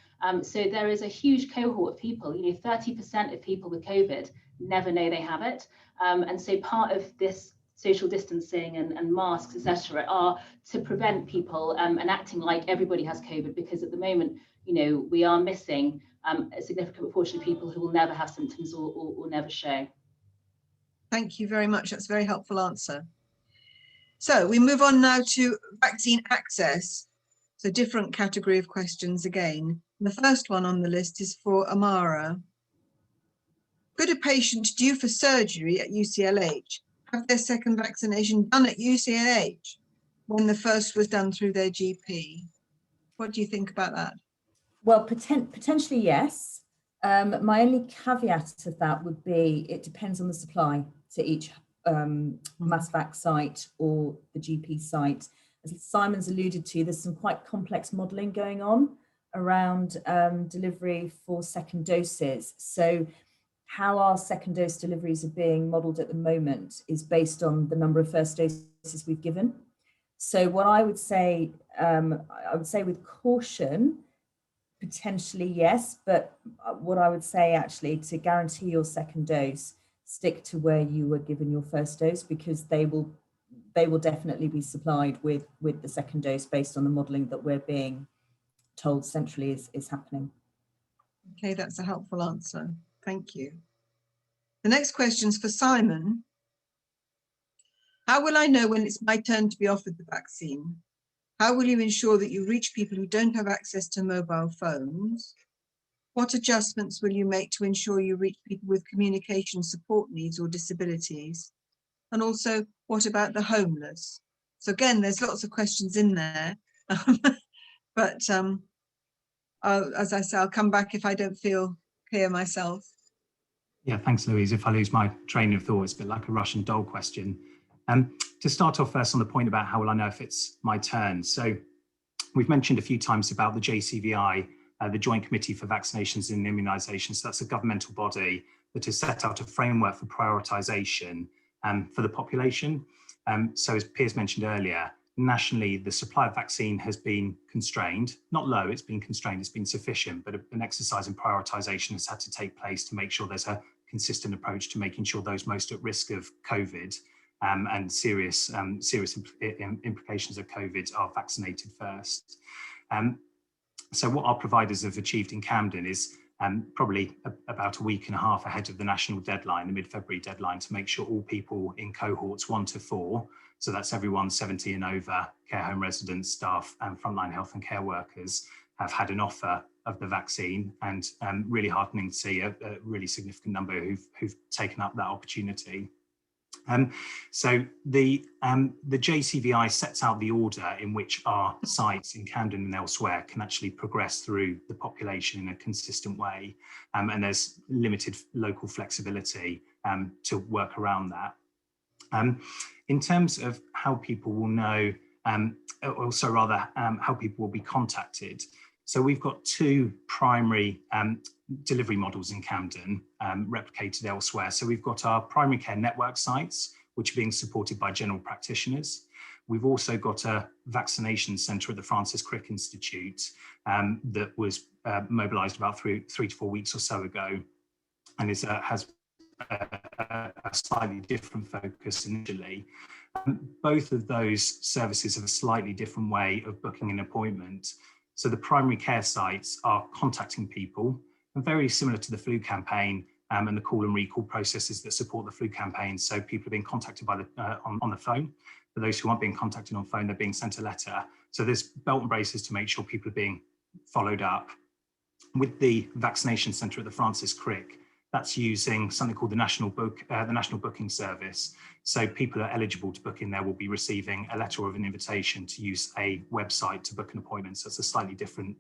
So there is a huge cohort of people, 30% of people with COVID never know they have it. And so part of this social distancing and masks, etc., are to prevent people and acting like everybody has COVID, because at the moment, we are missing a significant proportion of people who will never have symptoms or never show. Thank you very much. That's a very helpful answer. So we move on now to vaccine access. So different category of questions again. The first one on the list is for Amara. Could a patient due for surgery at UCLH have their second vaccination done at UCLH when the first was done through their GP? What do you think about that? Well, potentially yes. My only caveat to that would be it depends on the supply to each mass vac site or the GP site. As Simon's alluded to, there's some quite complex modelling going on around delivery for second doses. So how our second dose deliveries are being modelled at the moment is based on the number of first doses we've given. So what I would say with caution, potentially yes, but what I would say actually, to guarantee your second dose, stick to where you were given your first dose, because they will definitely be supplied with the second dose based on the modelling that we're being told centrally is happening. Okay, that's a helpful answer. Thank you. The next question is for Simon. How will I know when it's my turn to be offered the vaccine? How will you ensure that you reach people who don't have access to mobile phones? What adjustments will you make to ensure you reach people with communication support needs or disabilities? And also, what about the homeless? So again, there's lots of questions in there, but as I say, I'll come back if I don't feel clear myself. Yeah, thanks, Louise. If I lose my train of thought, it's a bit like a Russian doll question. To start off first on the point about how will I know if it's my turn. So we've mentioned a few times about the JCVI, the Joint Committee for Vaccinations and Immunisations. So that's a governmental body that has set out a framework for prioritisation for the population. So as Piers mentioned earlier, nationally, the supply of vaccine has been constrained, not low, it's been constrained, it's been sufficient, but an exercise in prioritisation has had to take place to make sure there's a consistent approach to making sure those most at risk of COVID and serious implications of COVID are vaccinated first. So what our providers have achieved in Camden is probably about a week and a half ahead of the national deadline, the mid-February deadline, to make sure all people in cohorts 1 to 4, so that's everyone 70 and over, care home residents, staff and frontline health and care workers, have had an offer of the vaccine, and really heartening to see a really significant number who've taken up that opportunity. So the JCVI sets out the order in which our sites in Camden and elsewhere can actually progress through the population in a consistent way, and there's limited local flexibility to work around that. In terms of how people will know, how people will be contacted. So we've got 2 primary delivery models in Camden, replicated elsewhere. So we've got our primary care network sites, which are being supported by general practitioners. We've also got a vaccination centre at the Francis Crick Institute that was mobilised about 3 to 4 weeks or so ago, and has a slightly different focus initially. Both of those services have a slightly different way of booking an appointment. So the primary care sites are contacting people, and very similar to the flu campaign, and the call and recall processes that support the flu campaign. So people are being contacted by on the phone. For those who aren't being contacted on phone, they're being sent a letter. So there's belt and braces to make sure people are being followed up. With the vaccination centre at the Francis Crick, that's using something called the National Booking Service. So people are eligible to book in there will be receiving a letter of an invitation to use a website to book an appointment. So it's a slightly different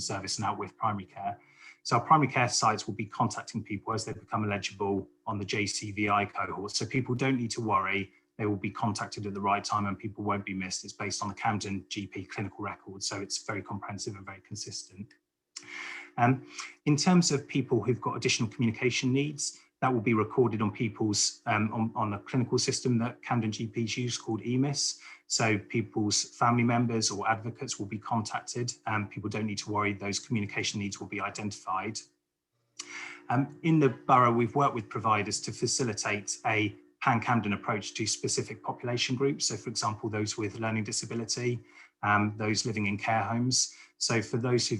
service now with primary care. So our primary care sites will be contacting people as they become eligible on the JCVI cohort. So people don't need to worry. They will be contacted at the right time and people won't be missed. It's based on the Camden GP clinical record. So it's very comprehensive and very consistent. In terms of people who've got additional communication needs, that will be recorded on people's on the clinical system that Camden GPs use called EMIS. So people's family members or advocates will be contacted. People don't need to worry, those communication needs will be identified. In the borough, we've worked with providers to facilitate a pan-Camden approach to specific population groups. So for example, those with learning disability, those living in care homes. So for those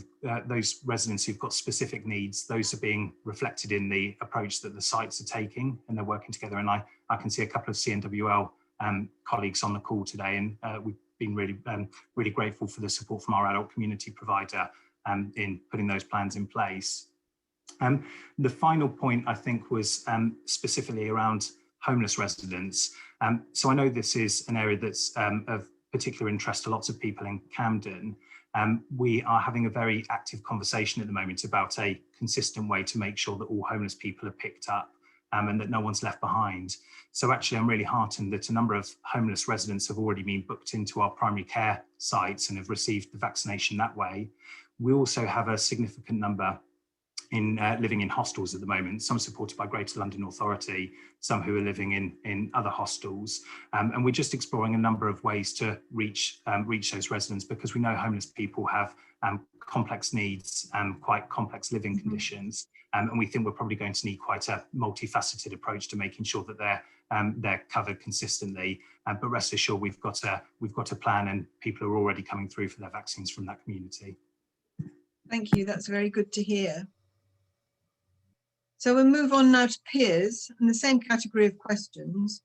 residents who've got specific needs, those are being reflected in the approach that the sites are taking, and they're working together. And I can see a couple of CNWL colleagues on the call today, and we've been really grateful for the support from our adult community provider in putting those plans in place. The final point I think was specifically around homeless residents. So I know this is an area that's of particular interest to lots of people in Camden. We are having a very active conversation at the moment about a consistent way to make sure that all homeless people are picked up and that no one's left behind. So actually, I'm really heartened that a number of homeless residents have already been booked into our primary care sites and have received the vaccination that way. We also have a significant number living in hostels at the moment, some supported by Greater London Authority, some who are living in other hostels. And we're just exploring a number of ways to reach those residents, because we know homeless people have complex needs and quite complex living conditions. And we think we're probably going to need quite a multifaceted approach to making sure that they're covered consistently. But rest assured, we've got a plan, and people are already coming through for their vaccines from that community. Thank you. That's very good to hear. So we'll move on now to peers and the same category of questions.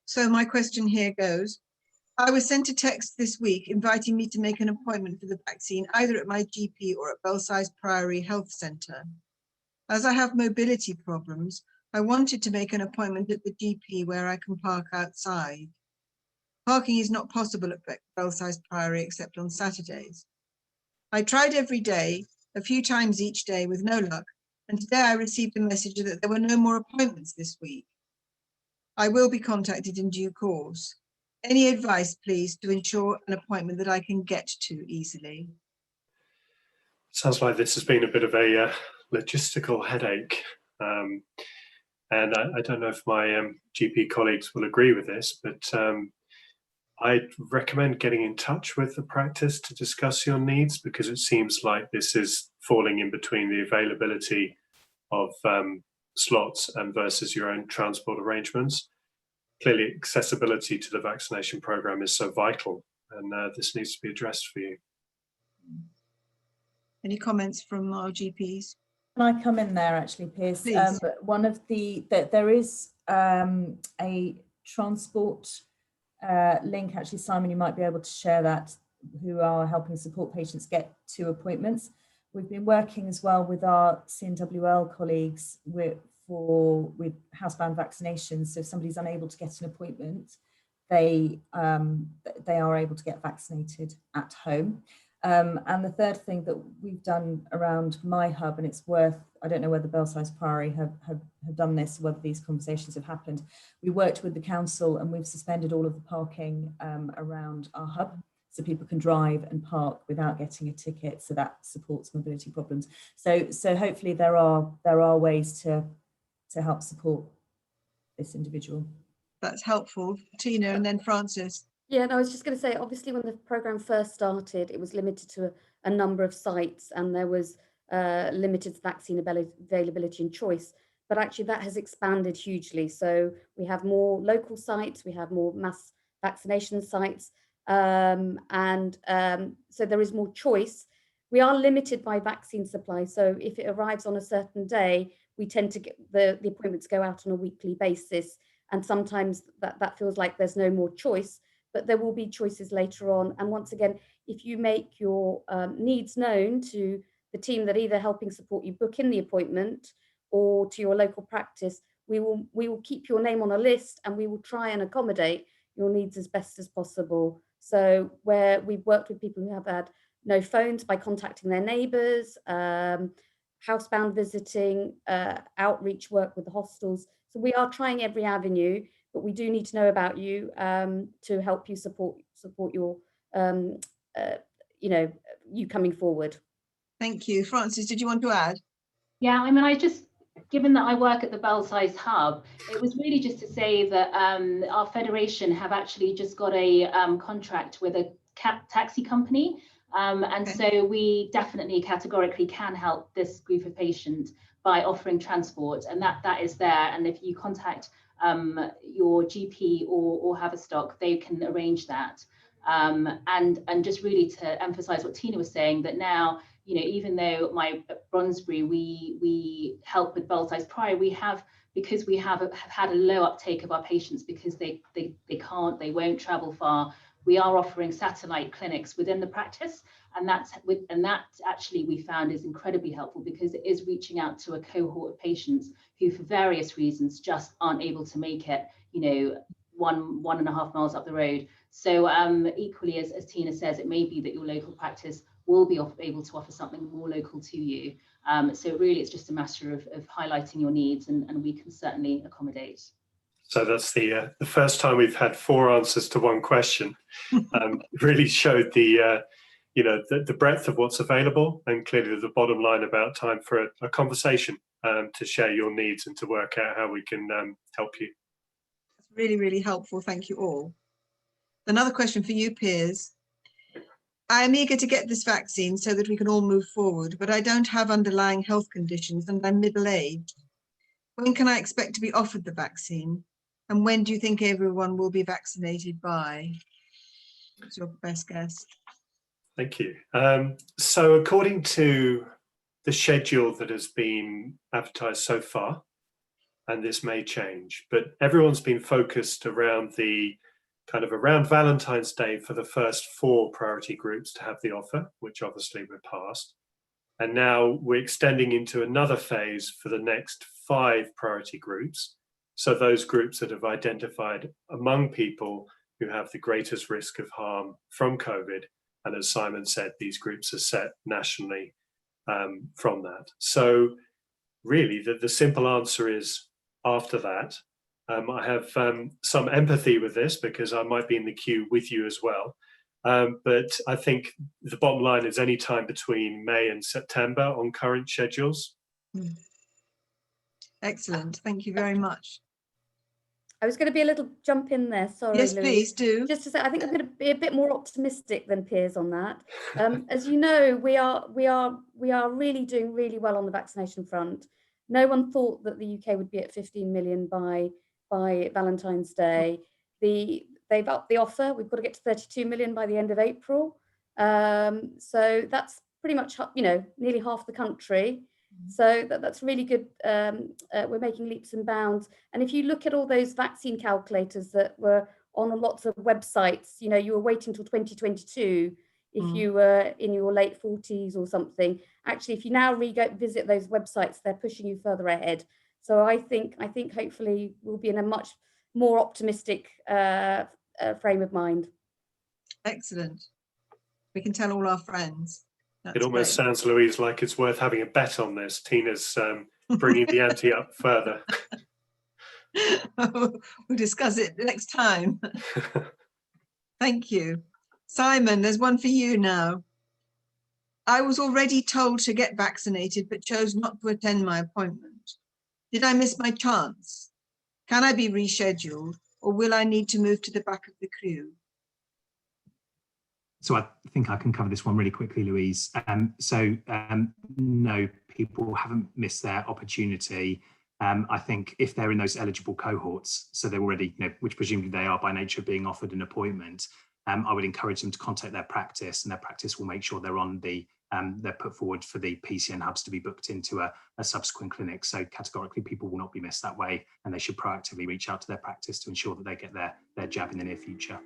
So my question here goes: I was sent a text this week inviting me to make an appointment for the vaccine either at my GP or at Belsize Priory Health Centre. As I have mobility problems, I wanted to make an appointment at the GP where I can park outside. Parking is not possible at Belsize Priory except on Saturdays. I tried every day, a few times each day with no luck, and today I received a message that there were no more appointments this week. I will be contacted in due course. Any advice, please, to ensure an appointment that I can get to easily? Sounds like this has been a bit of a logistical headache. And I don't know if my GP colleagues will agree with this, but I'd recommend getting in touch with the practice to discuss your needs, because it seems like this is falling in between the availability of slots and versus your own transport arrangements. Clearly, accessibility to the vaccination program is so vital, and this needs to be addressed for you. Any comments from our GPs? Can I come in there actually, Piers? Please. One of there is a transport link, actually, Simon, you might be able to share that, who are helping support patients get to appointments. We've been working as well with our CNWL colleagues with housebound vaccinations. So if somebody's unable to get an appointment, they are able to get vaccinated at home. And the third thing that we've done around My Hub, and it's worth, I don't know whether Belsize Priory have done this, whether these conversations have happened. We worked with the council and we've suspended all of the parking around our hub, so people can drive and park without getting a ticket. So that supports mobility problems. So hopefully there are ways to help support this individual. That's helpful. Tina, and then Francis. Yeah, and I was just going to say, obviously, when the programme first started, it was limited to a number of sites, and there was limited vaccine availability and choice. But actually, that has expanded hugely. So we have more local sites, we have more mass vaccination sites, so there is more choice. We are limited by vaccine supply. So if it arrives on a certain day, we tend to get the appointments go out on a weekly basis. And sometimes that feels like there's no more choice, but there will be choices later on. And once again, if you make your needs known to the team that either helping support you book in the appointment or to your local practice, we will keep your name on a list and we will try and accommodate your needs as best as possible. So where we've worked with people who have had no phones, by contacting their neighbours, housebound visiting, outreach work with the hostels. So we are trying every avenue, but we do need to know about you to help you support your, you coming forward. Thank you. Frances, did you want to add? Yeah, I mean, given that I work at the Belsize Hub, it was really just to say that our federation have actually just got a contract with a taxi company. And so we definitely categorically can help this group of patients by offering transport, and that is there. And if you contact your GP or Haverstock, they can arrange that. And just really to emphasize what Tina was saying, that now, even though at Brondesbury, we help with Belsize prior, because we have had a low uptake of our patients because they won't travel far. We are offering satellite clinics within the practice, and that actually we found is incredibly helpful because it is reaching out to a cohort of patients who, for various reasons, just aren't able to make it, 1.5 miles up the road. So equally, as Tina says, it may be that your local practice will be able to offer something more local to you. So really, it's just a matter of highlighting your needs, and we can certainly accommodate. So that's the first time we've had 4 answers to one question. Really showed the breadth of what's available, and clearly the bottom line about time for a conversation to share your needs and to work out how we can help you. That's really, really helpful. Thank you all. Another question for you, Piers. I am eager to get this vaccine so that we can all move forward, but I don't have underlying health conditions and I'm middle-aged. When can I expect to be offered the vaccine? And when do you think everyone will be vaccinated by? What's your best guess? Thank you. So according to the schedule that has been advertised so far, and this may change, but everyone's been focused around around Valentine's Day for the first 4 priority groups to have the offer, which obviously we're past. And now we're extending into another phase for the next 5 priority groups. So those groups that have identified among people who have the greatest risk of harm from COVID. And as Simon said, these groups are set nationally from that. So really the simple answer is after that. I have some empathy with this because I might be in the queue with you as well. But I think the bottom line is any time between May and September on current schedules. Excellent. Thank you very much. I was going to be a little jump in there. Sorry, yes, Louise. Please do. Just to say, I think I'm going to be a bit more optimistic than Piers on that. As you know, we are really doing really well on the vaccination front. No one thought that the UK would be at 15 million by Valentine's Day. They've upped the offer. We've got to get to 32 million by the end of April. So that's pretty much, nearly half the country. So that's really good. We're making leaps and bounds. And if you look at all those vaccine calculators that were on lots of websites, you were waiting till 2022 if you were in your late 40s or something. Actually, if you now visit those websites, they're pushing you further ahead. So I think hopefully we'll be in a much more optimistic frame of mind. Excellent. We can tell all our friends. That's it almost great. sounds, Louise, like it's worth having a bet on this. Tina's bringing the ante up further. We'll discuss it next time. Thank you. Simon, there's one for you now. I was already told to get vaccinated, but chose not to attend my appointment. Did I miss my chance? Can I be rescheduled, or will I need to move to the back of the queue? So I think I can cover this one really quickly, Louise. No, people haven't missed their opportunity. I think if they're in those eligible cohorts, so they're already, which presumably they are by nature of being offered an appointment, I would encourage them to contact their practice, and their practice will make sure they're on the they're put forward for the PCN hubs to be booked into a subsequent clinic. So categorically, people will not be missed that way, and they should proactively reach out to their practice to ensure that they get their jab in the near future.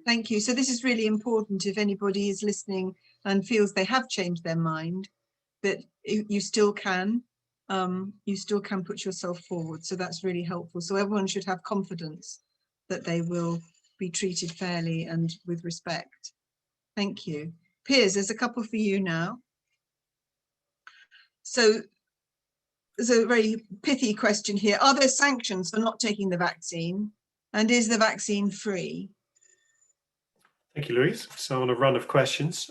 Thank you. So this is really important if anybody is listening and feels they have changed their mind, that you still can put yourself forward. So that's really helpful. So everyone should have confidence that they will be treated fairly and with respect. Thank you. Piers, there's a couple for you now. So there's a very pithy question here. Are there sanctions for not taking the vaccine? And is the vaccine free? Thank you, Louise. So on a run of questions.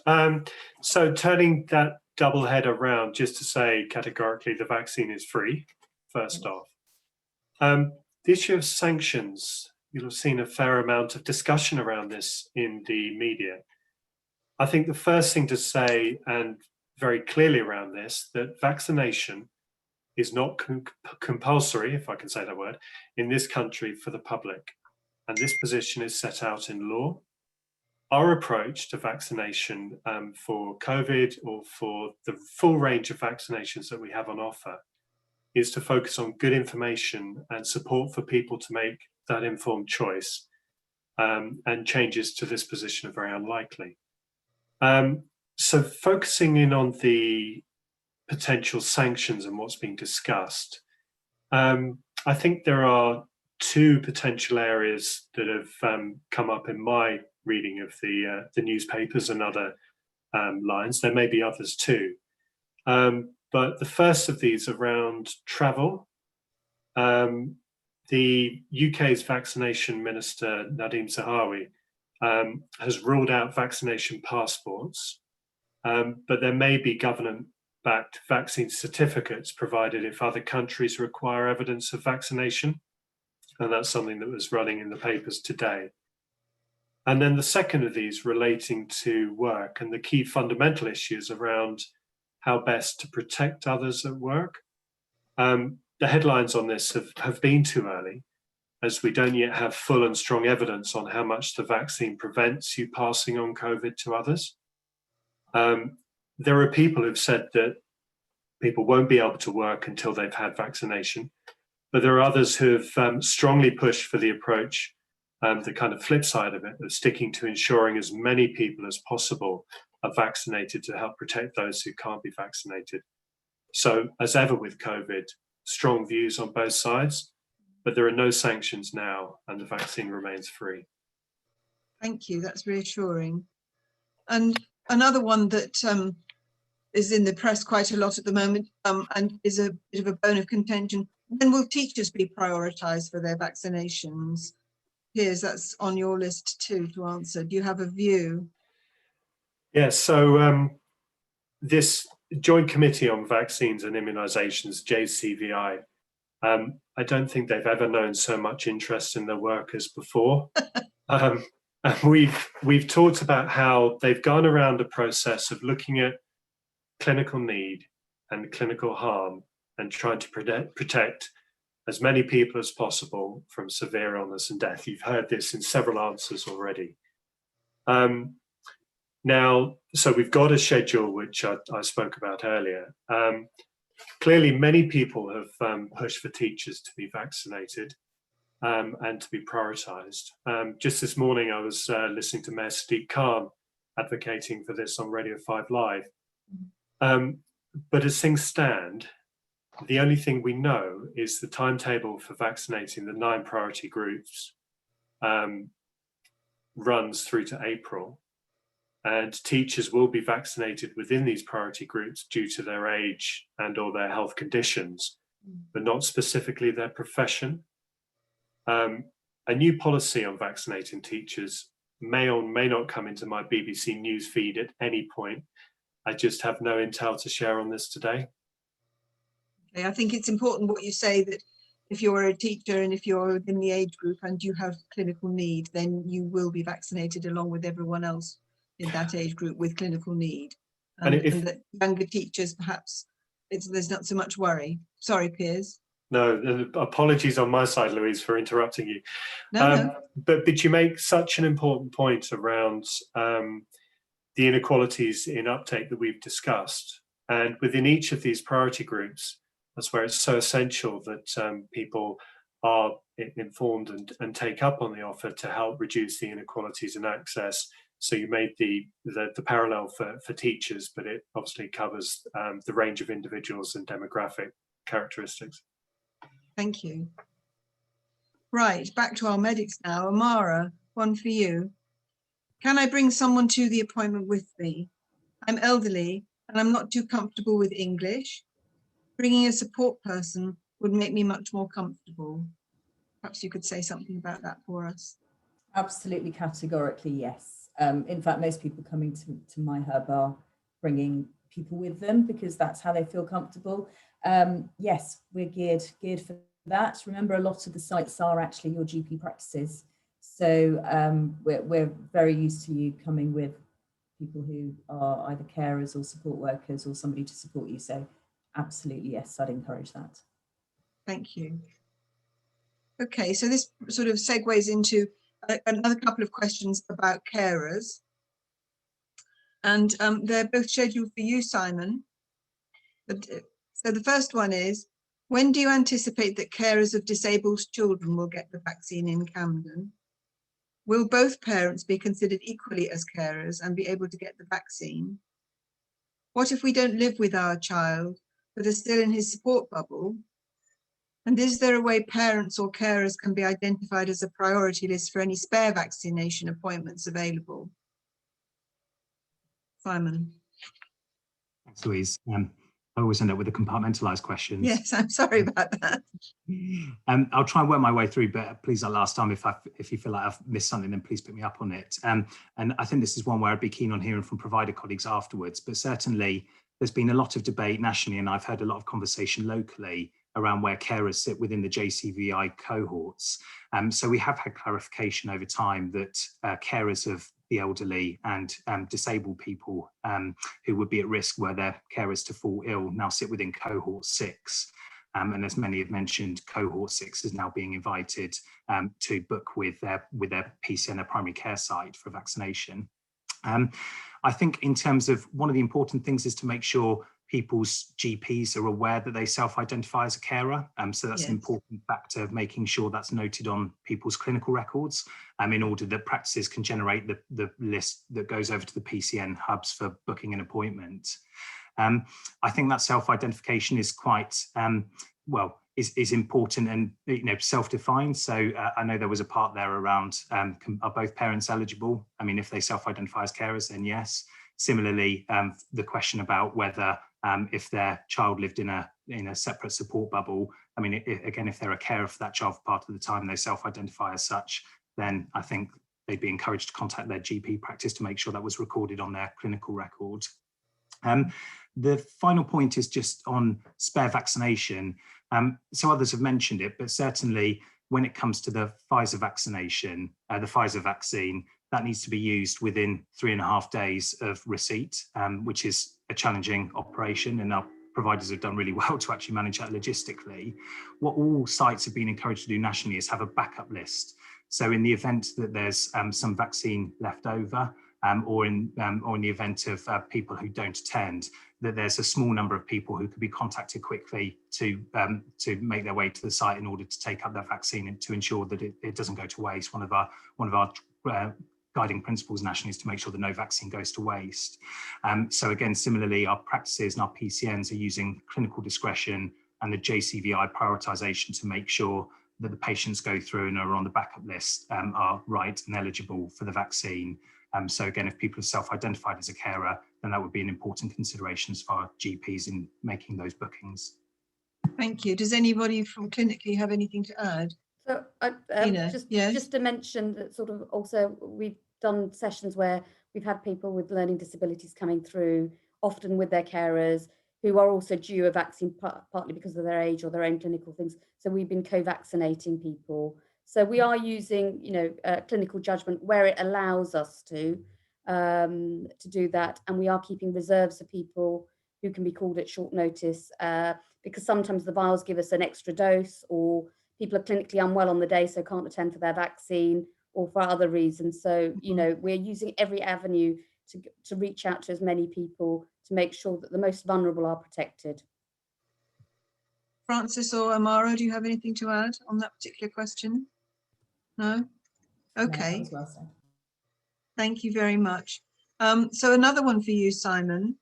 So turning that double head around, just to say categorically the vaccine is free, first off. The issue of sanctions, you'll have seen a fair amount of discussion around this in the media. I think the first thing to say, and very clearly around this, that vaccination is not compulsory, if I can say that word, in this country for the public. And this position is set out in law. Our approach to vaccination for COVID or for the full range of vaccinations that we have on offer is to focus on good information and support for people to make that informed choice, and changes to this position are very unlikely. So focusing in on the potential sanctions and what's being discussed, I think there are two potential areas that have come up in my reading of the newspapers and other lines. There may be others too. But the first of these around travel. The UK's vaccination minister, Nadeem Zahawi, has ruled out vaccination passports, but there may be government-backed vaccine certificates provided if other countries require evidence of vaccination. And that's something that was running in the papers today. And then the second of these relating to work and the key fundamental issues around how best to protect others at work. The headlines on this have been too early, as we don't yet have full and strong evidence on how much the vaccine prevents you passing on COVID to others. There are people who've said that people won't be able to work until they've had vaccination, but there are others who have strongly pushed for the approach, the kind of flip side of it, of sticking to ensuring as many people as possible are vaccinated to help protect those who can't be vaccinated. So as ever with COVID, strong views on both sides, but there are no sanctions now and the vaccine remains free. Thank you, that's reassuring. And another one that is in the press quite a lot at the moment, and is a bit of a bone of contention, when will teachers be prioritised for their vaccinations? Piers, that's on your list too to answer. Do you have a view? Yes, so this Joint Committee on Vaccines and Immunisations, JCVI, I don't think they've ever known so much interest in their work as before. And we've talked about how they've gone around a process of looking at clinical need and clinical harm and trying to protect as many people as possible from severe illness and death. You've heard this in several answers already. Now, so we've got a schedule which I spoke about earlier. Clearly, many people have pushed for teachers to be vaccinated and to be prioritised. Just this morning, I was listening to Mayor Sadiq Khan advocating for this on Radio 5 Live. But as things stand, the only thing we know is the timetable for vaccinating the 9 priority groups runs through to April. And teachers will be vaccinated within these priority groups due to their age and or their health conditions, but not specifically their profession. A new policy on vaccinating teachers may or may not come into my BBC News feed at any point. I just have no intel to share on this today. Okay, I think it's important what you say, that if you're a teacher and if you're within the age group and you have clinical need, then you will be vaccinated along with everyone else in that age group with clinical need. And that younger teachers, perhaps, there's not so much worry. Sorry, Piers. No, apologies on my side, Louise, for interrupting you. No. But you make such an important point around the the inequalities in uptake that we've discussed. And within each of these priority groups, that's where it's so essential that people are informed and take up on the offer to help reduce the inequalities in access. So you made the parallel for teachers, but it obviously covers the range of individuals and demographic characteristics. Thank you. Right, back to our medics now. Amara, one for you. Can I bring someone to the appointment with me? I'm elderly and I'm not too comfortable with English. Bringing a support person would make me much more comfortable. Perhaps you could say something about that for us. Absolutely, categorically, yes. In fact, most people coming to my hub are bringing people with them because that's how they feel comfortable. Yes, we're geared for that. Remember, a lot of the sites are actually your GP practices. So we're very used to you coming with people who are either carers or support workers or somebody to support you. So absolutely, yes, I'd encourage that. Thank you. Okay, so this sort of segues into another couple of questions about carers. And they're both scheduled for you, Simon. So the first one is, when do you anticipate that carers of disabled children will get the vaccine in Camden? Will both parents be considered equally as carers and be able to get the vaccine? What if we don't live with our child, but are still in his support bubble? And is there a way parents or carers can be identified as a priority list for any spare vaccination appointments available? Simon. Thanks, Louise. I always end up with the compartmentalised questions. Yes, I'm sorry about that. I'll try and work my way through, but please, like last time, if you feel like I've missed something, then please pick me up on it. And I think this is one where I'd be keen on hearing from provider colleagues afterwards, but certainly there's been a lot of debate nationally, and I've heard a lot of conversation locally around where carers sit within the JCVI cohorts. So we have had clarification over time that carers of the elderly and disabled people who would be at risk were their carers to fall ill now sit within cohort 6. And as many have mentioned, cohort 6 is now being invited to book with their PCN, their primary care site, for vaccination. I think in terms of one of the important things is to make sure people's GPs are aware that they self-identify as a carer. So that's an important factor of making sure that's noted on people's clinical records in order that practices can generate the list that goes over to the PCN hubs for booking an appointment. I think that self-identification is quite, is important and self-defined. So I know there was a part there around, are both parents eligible? I mean, if they self-identify as carers, then yes. Similarly, the question about whether if their child lived in a separate support bubble, I mean, again, if they're a carer for that child for part of the time, they self-identify as such, then I think they'd be encouraged to contact their GP practice to make sure that was recorded on their clinical record. The final point is just on spare vaccination. So others have mentioned it, but certainly when it comes to the Pfizer vaccination, the Pfizer vaccine, that needs to be used within 3.5 days of receipt, which is a challenging operation, and our providers have done really well to actually manage that logistically. What all sites have been encouraged to do nationally is have a backup list. So in the event that there's some vaccine left over, or in the event of people who don't attend, that there's a small number of people who could be contacted quickly to make their way to the site in order to take up their vaccine and to ensure that it doesn't go to waste. One of our guiding principles nationally is to make sure that no vaccine goes to waste. So again, similarly, our practices and our PCNs are using clinical discretion and the JCVI prioritisation to make sure that the patients go through and are on the backup list are right and eligible for the vaccine. So again, if people are self-identified as a carer, then that would be an important consideration for our GPs in making those bookings. Thank you. Does anybody from clinically have anything to add? So just to mention that sort of also we've done sessions where we've had people with learning disabilities coming through, often with their carers, who are also due a vaccine partly because of their age or their own clinical things. So we've been co-vaccinating people. So we are using, clinical judgment where it allows us to do that, and we are keeping reserves of people who can be called at short notice because sometimes the vials give us an extra dose, or people are clinically unwell on the day so can't attend for their vaccine, or for other reasons. So we're using every avenue to reach out to as many people to make sure that the most vulnerable are protected. Francis or Amara, do you have anything to add on that particular question? No? Okay. No, that was well said. Thank you very much. So another one for you, Simon.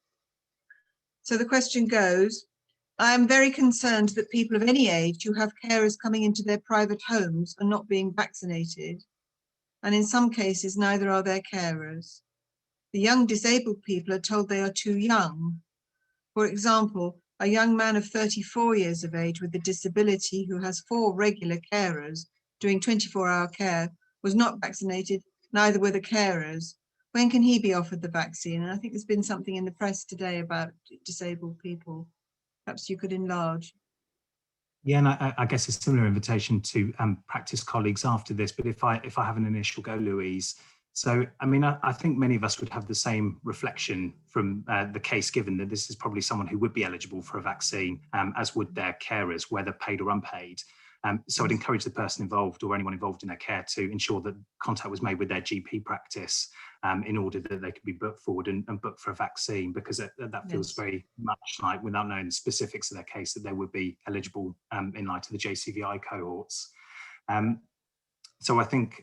So the question goes, I am very concerned that people of any age who have carers coming into their private homes are not being vaccinated. And in some cases, neither are their carers. The young disabled people are told they are too young. For example, a young man of 34 years of age with a disability who has 4 regular carers doing 24-hour care was not vaccinated, neither were the carers. When can he be offered the vaccine? And I think there's been something in the press today about disabled people. Perhaps you could enlarge. Yeah, and I guess a similar invitation to practice colleagues after this, but if I have an initial go, Louise. So, I mean, I think many of us would have the same reflection from the case given that this is probably someone who would be eligible for a vaccine, as would their carers, whether paid or unpaid. So I'd encourage the person involved or anyone involved in their care to ensure that contact was made with their GP practice in order that they could be booked forward and booked for a vaccine, because that feels very much like, without knowing the specifics of their case, that they would be eligible in light of the JCVI cohorts. So I think,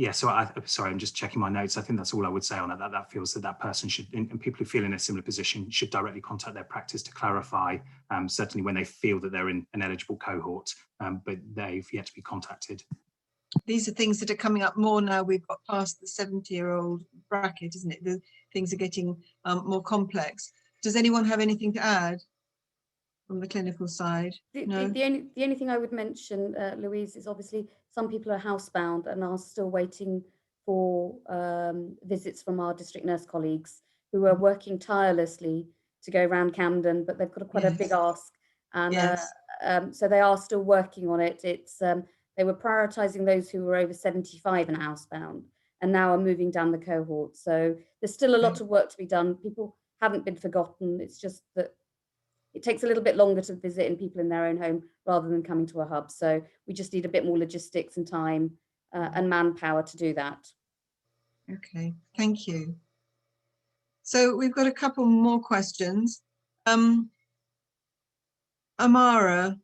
yeah, so sorry, I'm just checking my notes. I think that's all I would say on it, that feels that person should, and people who feel in a similar position should directly contact their practice to clarify, certainly when they feel that they're in an eligible cohort, but they've yet to be contacted. These are things that are coming up more now. We've got past the 70-year-old bracket, isn't it? The things are getting more complex. Does anyone have anything to add from the clinical side? No? The only thing I would mention, Louise, is obviously some people are housebound and are still waiting for visits from our district nurse colleagues who are working tirelessly to go around Camden, but they've got quite a big ask, and so they are still working on it. It's they were prioritising those who were over 75 and housebound, and now are moving down the cohort. So there's still a lot of work to be done. People haven't been forgotten. It's just that it takes a little bit longer to visit in people in their own home rather than coming to a hub. So we just need a bit more logistics and time and manpower to do that. Okay, thank you. So we've got a couple more questions. Amara,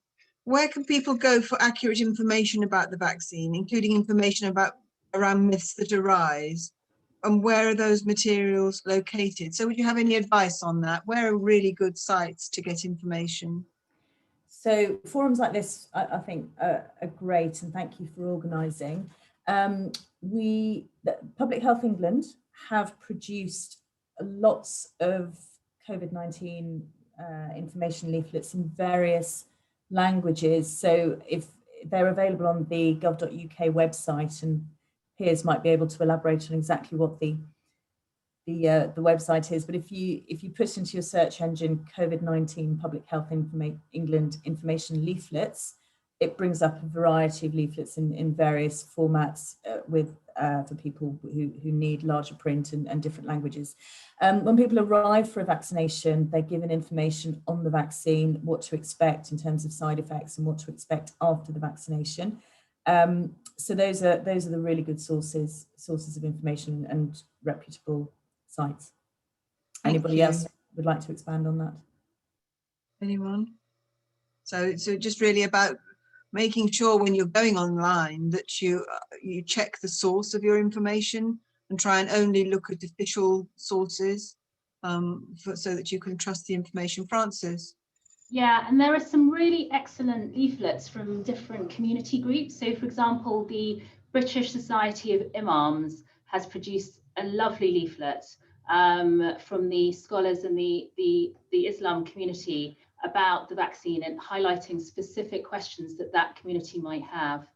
where can people go for accurate information about the vaccine, including information around myths that arise? And where are those materials located? So would you have any advice on that? Where are really good sites to get information? So forums like this, I think, are great, and thank you for organising. Public Health England have produced lots of COVID-19 information leaflets in various languages. So if they're available on the gov.uk website, and peers might be able to elaborate on exactly what the website is, but if you put into your search engine COVID-19 Public Health England information leaflets, it brings up a variety of leaflets in various formats for people who need larger print and different languages. When people arrive for a vaccination, they're given information on the vaccine, what to expect in terms of side effects, and what to expect after the vaccination. So those are the really good sources of information and reputable sites. Anybody else would like to expand on that? Anyone? So just really about making sure when you're going online that you check the source of your information and try and only look at official sources so that you can trust the information. Francis? Yeah, and there are some really excellent leaflets from different community groups. So, for example, the British Society of Imams has produced a lovely leaflet from the scholars in the Islam community about the vaccine and highlighting specific questions that community might have.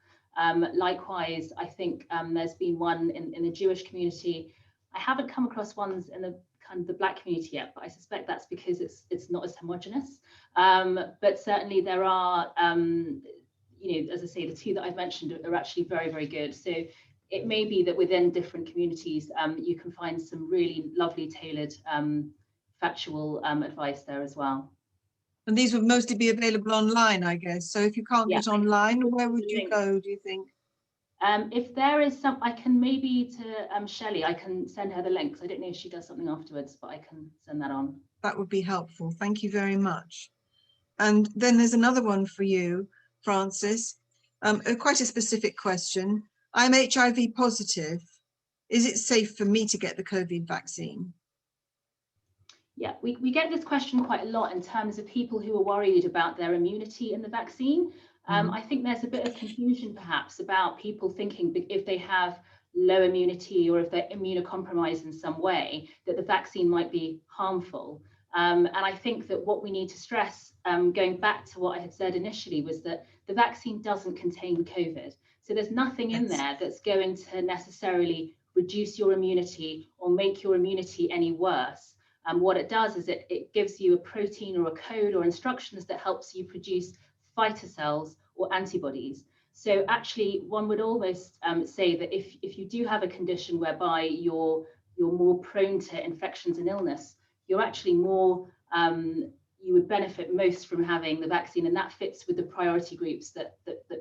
Likewise, I think there's been one in the Jewish community. I haven't come across ones in the kind of the Black community yet, but I suspect that's because it's not as homogenous. But certainly there are, as I say, the two that I've mentioned are actually very, very good. So it may be that within different communities, you can find some really lovely tailored factual advice there as well. And these would mostly be available online, I guess. So if you can't get online, where would you go, do you think? If there is some, I can maybe to Shelley, I can send her the links. I don't know if she does something afterwards, but I can send that on. That would be helpful. Thank you very much. And then there's another one for you, Francis. Quite a specific question. I'm HIV positive. Is it safe for me to get the COVID vaccine? Yeah, we get this question quite a lot in terms of people who are worried about their immunity in the vaccine. I think there's a bit of confusion perhaps about people thinking that if they have low immunity or if they're immunocompromised in some way, that the vaccine might be harmful. And I think that what we need to stress, going back to what I had said initially, was that the vaccine doesn't contain COVID. So there's nothing in there that's going to necessarily reduce your immunity or make your immunity any worse. What it does is it gives you a protein or a code or instructions that helps you produce fighter cells or antibodies. So actually, one would almost say that if you do have a condition whereby you're more prone to infections and illness, you're actually more, you would benefit most from having the vaccine, and that fits with the priority groups that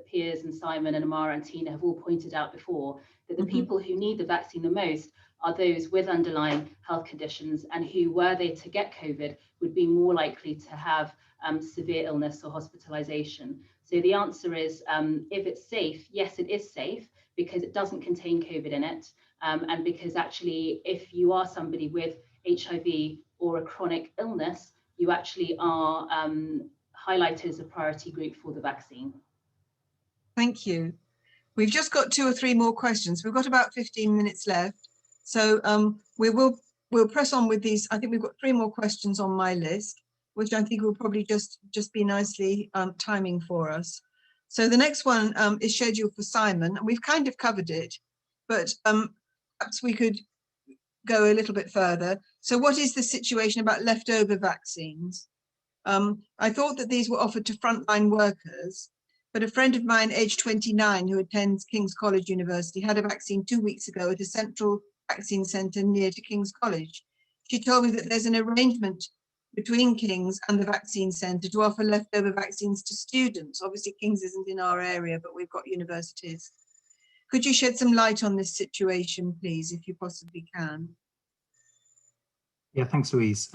Piers and Simon and Amara and Tina have all pointed out before, that the people who need the vaccine the most are those with underlying health conditions and who, were they to get COVID, would be more likely to have severe illness or hospitalization. So the answer is, if it's safe, yes, it is safe because it doesn't contain COVID in it. And because actually, if you are somebody with HIV or a chronic illness, you actually are highlighted as a priority group for the vaccine. Thank you. We've just got 2 or 3 more questions. We've got about 15 minutes left. So we'll press on with these. I think we've got 3 more questions on my list, which I think will probably just be nicely timing for us. So the next one is scheduled for Simon, and we've kind of covered it, but perhaps we could go a little bit further. So what is the situation about leftover vaccines? I thought that these were offered to frontline workers, but a friend of mine, aged 29, who attends King's College University, had a vaccine 2 weeks ago at a central vaccine centre near to King's College. She told me that there's an arrangement between King's and the vaccine centre to offer leftover vaccines to students. Obviously, King's isn't in our area, but we've got universities. Could you shed some light on this situation, please, if you possibly can? Yeah, thanks, Louise.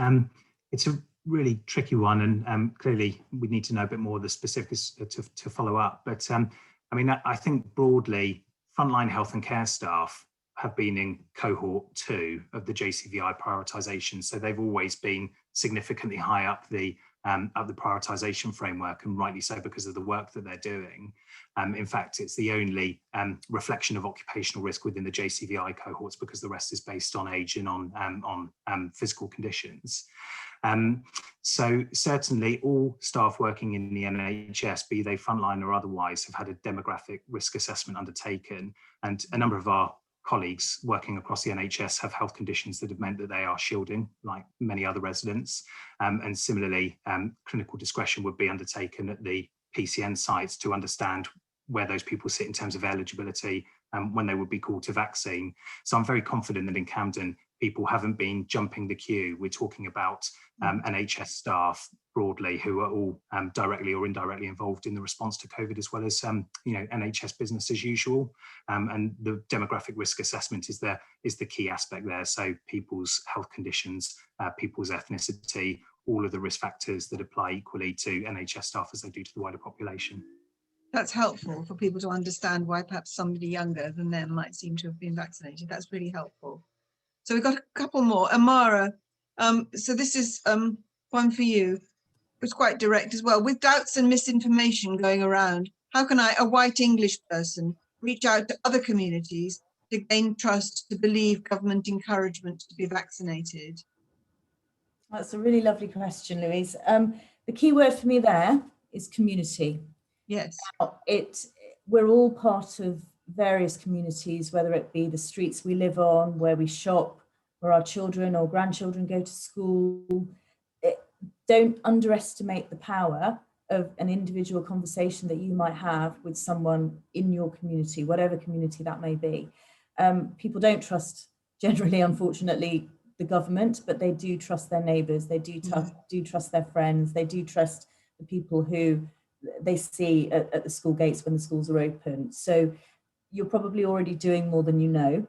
It's a really tricky one, and clearly we need to know a bit more of the specifics to follow up. But I mean, I think broadly, frontline health and care staff have been in cohort 2 of the JCVI prioritisation, so they've always been significantly high up the prioritisation framework, and rightly so because of the work that they're doing. In fact, it's the only reflection of occupational risk within the JCVI cohorts, because the rest is based on age and on physical conditions. So certainly all staff working in the NHS, be they frontline or otherwise, have had a demographic risk assessment undertaken, and a number of our colleagues working across the NHS have health conditions that have meant that they are shielding, like many other residents. And similarly, clinical discretion would be undertaken at the PCN sites to understand where those people sit in terms of eligibility when they would be called to vaccine. So I'm very confident that in Camden, people haven't been jumping the queue. We're talking about NHS staff broadly who are all directly or indirectly involved in the response to COVID, as well as NHS business as usual. And the demographic risk assessment is the key aspect there. So people's health conditions, people's ethnicity, all of the risk factors that apply equally to NHS staff as they do to the wider population. That's helpful for people to understand why perhaps somebody younger than them might seem to have been vaccinated. That's really helpful. So we've got a couple more. Amara, so this is one for you. It's quite direct as well. With doubts and misinformation going around, how can I, a white English person, reach out to other communities to gain trust, to believe government encouragement to be vaccinated? That's a really lovely question, Louise. The key word for me there is community. Yes. Now, we're all part of various communities, whether it be the streets we live on, where we shop, where our children or grandchildren go to school. Don't underestimate the power of an individual conversation that you might have with someone in your community, whatever community that may be. People don't trust, generally, unfortunately, the government, but they do trust their neighbours, they do trust their friends, they do trust the people who they see at the school gates when the schools are open. So you're probably already doing more than you know,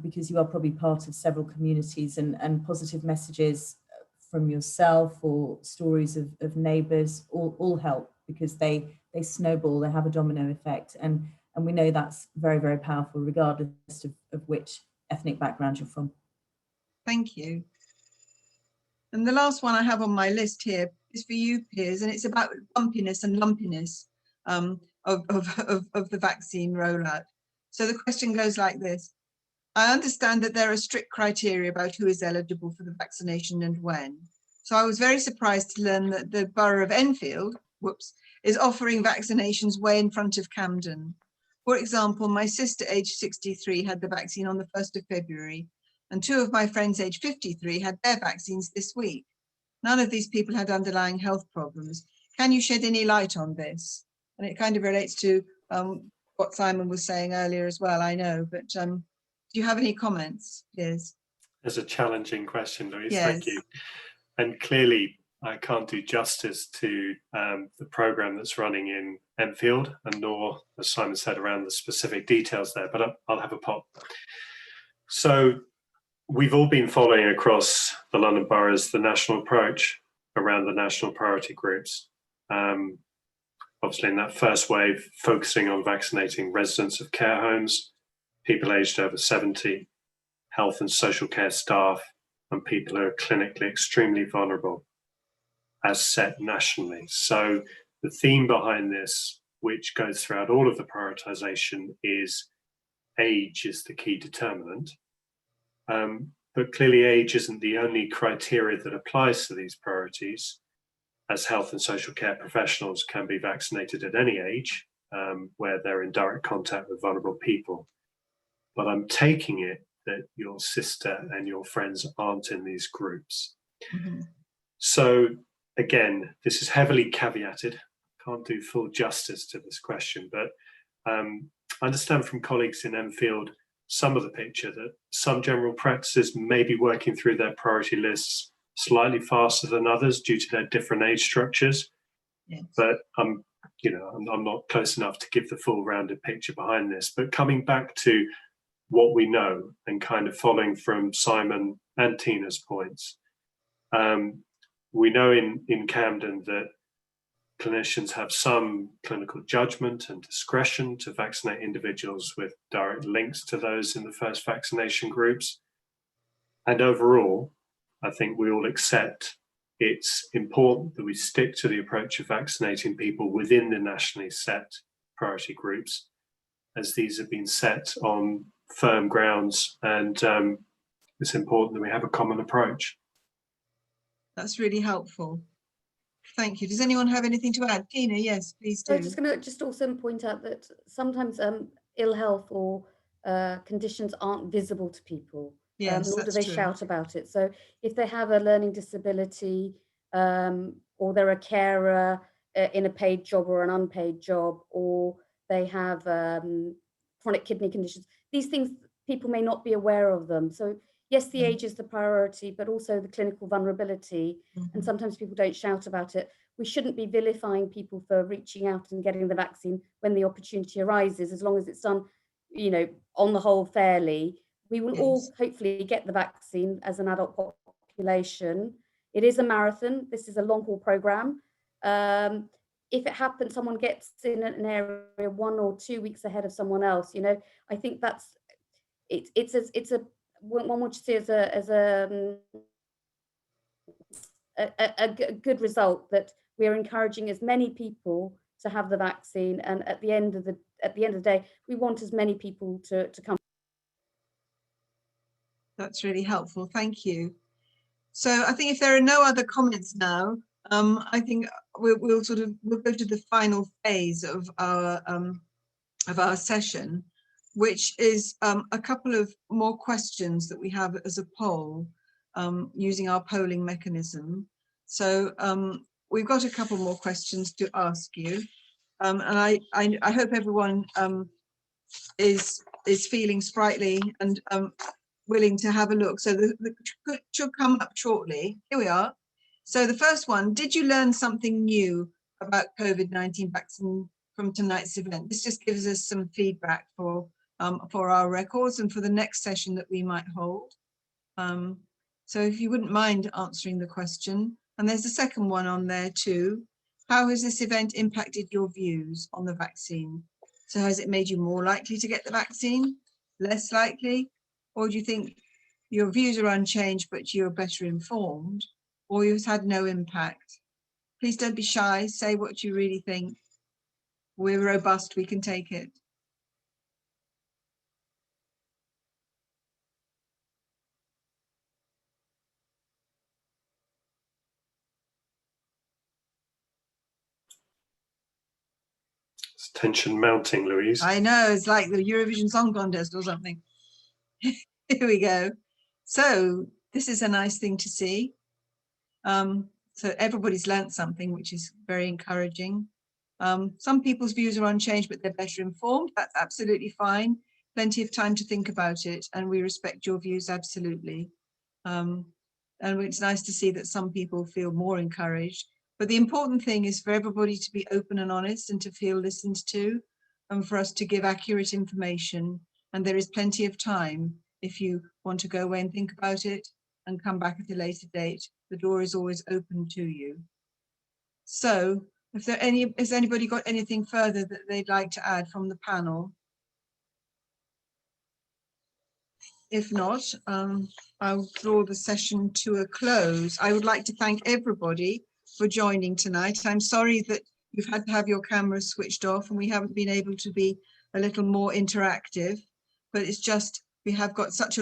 because you are probably part of several communities, and positive messages from yourself or stories of neighbours all help, because they snowball, they have a domino effect, and we know that's very, very powerful regardless of which ethnic background you're from. Thank you. And the last one I have on my list here is for you, Piers, and it's about bumpiness and lumpiness of the vaccine rollout. So the question goes like this. I understand that there are strict criteria about who is eligible for the vaccination and when. So I was very surprised to learn that the borough of Enfield, is offering vaccinations way in front of Camden. For example, my sister, aged 63, had the vaccine on the 1st of February, and 2 of my friends, aged 53, had their vaccines this week. None of these people had underlying health problems. Can you shed any light on this? And it kind of relates to what Simon was saying earlier as well, I know, but do you have any comments, Piers? It's a challenging question, Louise. Yes. Thank you. And clearly, I can't do justice to the programme that's running in Enfield, and nor, as Simon said, around the specific details there, but I'll have a pop. So we've all been following across the London boroughs the national approach around the national priority groups. Obviously, in that first wave, focusing on vaccinating residents of care homes, people aged over 70, health and social care staff, and people who are clinically extremely vulnerable, as set nationally. So the theme behind this, which goes throughout all of the prioritisation, is age is the key determinant. But clearly age isn't the only criteria that applies to these priorities, as health and social care professionals can be vaccinated at any age where they're in direct contact with vulnerable people. But I'm taking it that your sister and your friends aren't in these groups. Mm-hmm. So again, this is heavily caveated. Can't do full justice to this question, but I understand from colleagues in Enfield some of the picture that some general practices may be working through their priority lists slightly faster than others due to their different age structures. Yes. But I'm not close enough to give the full rounded picture behind this. But coming back to what we know and kind of following from Simon and Tina's points, we know in Camden that clinicians have some clinical judgment and discretion to vaccinate individuals with direct links to those in the first vaccination groups. And overall, I think we all accept it's important that we stick to the approach of vaccinating people within the nationally set priority groups, as these have been set on firm grounds, and it's important that we have a common approach. That's really helpful. Thank you. Does anyone have anything to add? Tina, yes, please do. So I'm just going to also point out that sometimes ill health or conditions aren't visible to people. Yes, nor do that's they true. shout about it. So if they have a learning disability, or they're a carer in a paid job or an unpaid job, or they have chronic kidney conditions, these things, people may not be aware of them. So yes, the age is the priority, but also the clinical vulnerability. And sometimes people don't shout about it. We shouldn't be vilifying people for reaching out and getting the vaccine when the opportunity arises, as long as it's done, on the whole, fairly. We will all hopefully get the vaccine as an adult population. It is a marathon. This is a long haul program. If it happens, someone gets in an area 1 or 2 weeks ahead of someone else, I think that's it's a one would see as a good result, that we are encouraging as many people to have the vaccine, and at the end of the day, we want as many people to come. That's really helpful. Thank you. So I think if there are no other comments now, I think we'll go to the final phase of our session, which is a couple of more questions that we have as a poll using our polling mechanism. So we've got a couple more questions to ask you, and I hope everyone is feeling sprightly and willing to have a look. So the should come up shortly. Here we are. So the first one: did you learn something new about COVID-19 from tonight's event. This just gives us some feedback for our records and for the next session that we might hold. So if you wouldn't mind answering the question, and there's a second one on there too. How has this event impacted your views on the vaccine? So has it made you more likely to get the vaccine, less likely, or do you think your views are unchanged but you're better informed, or you've had no impact? Please don't be shy, say what you really think. We're robust, we can take it. It's tension mounting, Louise. I know, it's like the Eurovision Song Contest or something. Here we go. So this is a nice thing to see. So everybody's learnt something, which is very encouraging. Some people's views are unchanged, but they're better informed. That's absolutely fine. Plenty of time to think about it, and we respect your views absolutely. And it's nice to see that some people feel more encouraged. But the important thing is for everybody to be open and honest and to feel listened to, and for us to give accurate information. And there is plenty of time if you want to go away and think about it and come back at a later date. The door is always open to you. So if has anybody got anything further that they'd like to add from the panel? If not, I'll draw the session to a close. I would like to thank everybody for joining tonight. I'm sorry that you've had to have your cameras switched off and we haven't been able to be a little more interactive, but it's just, we have got such a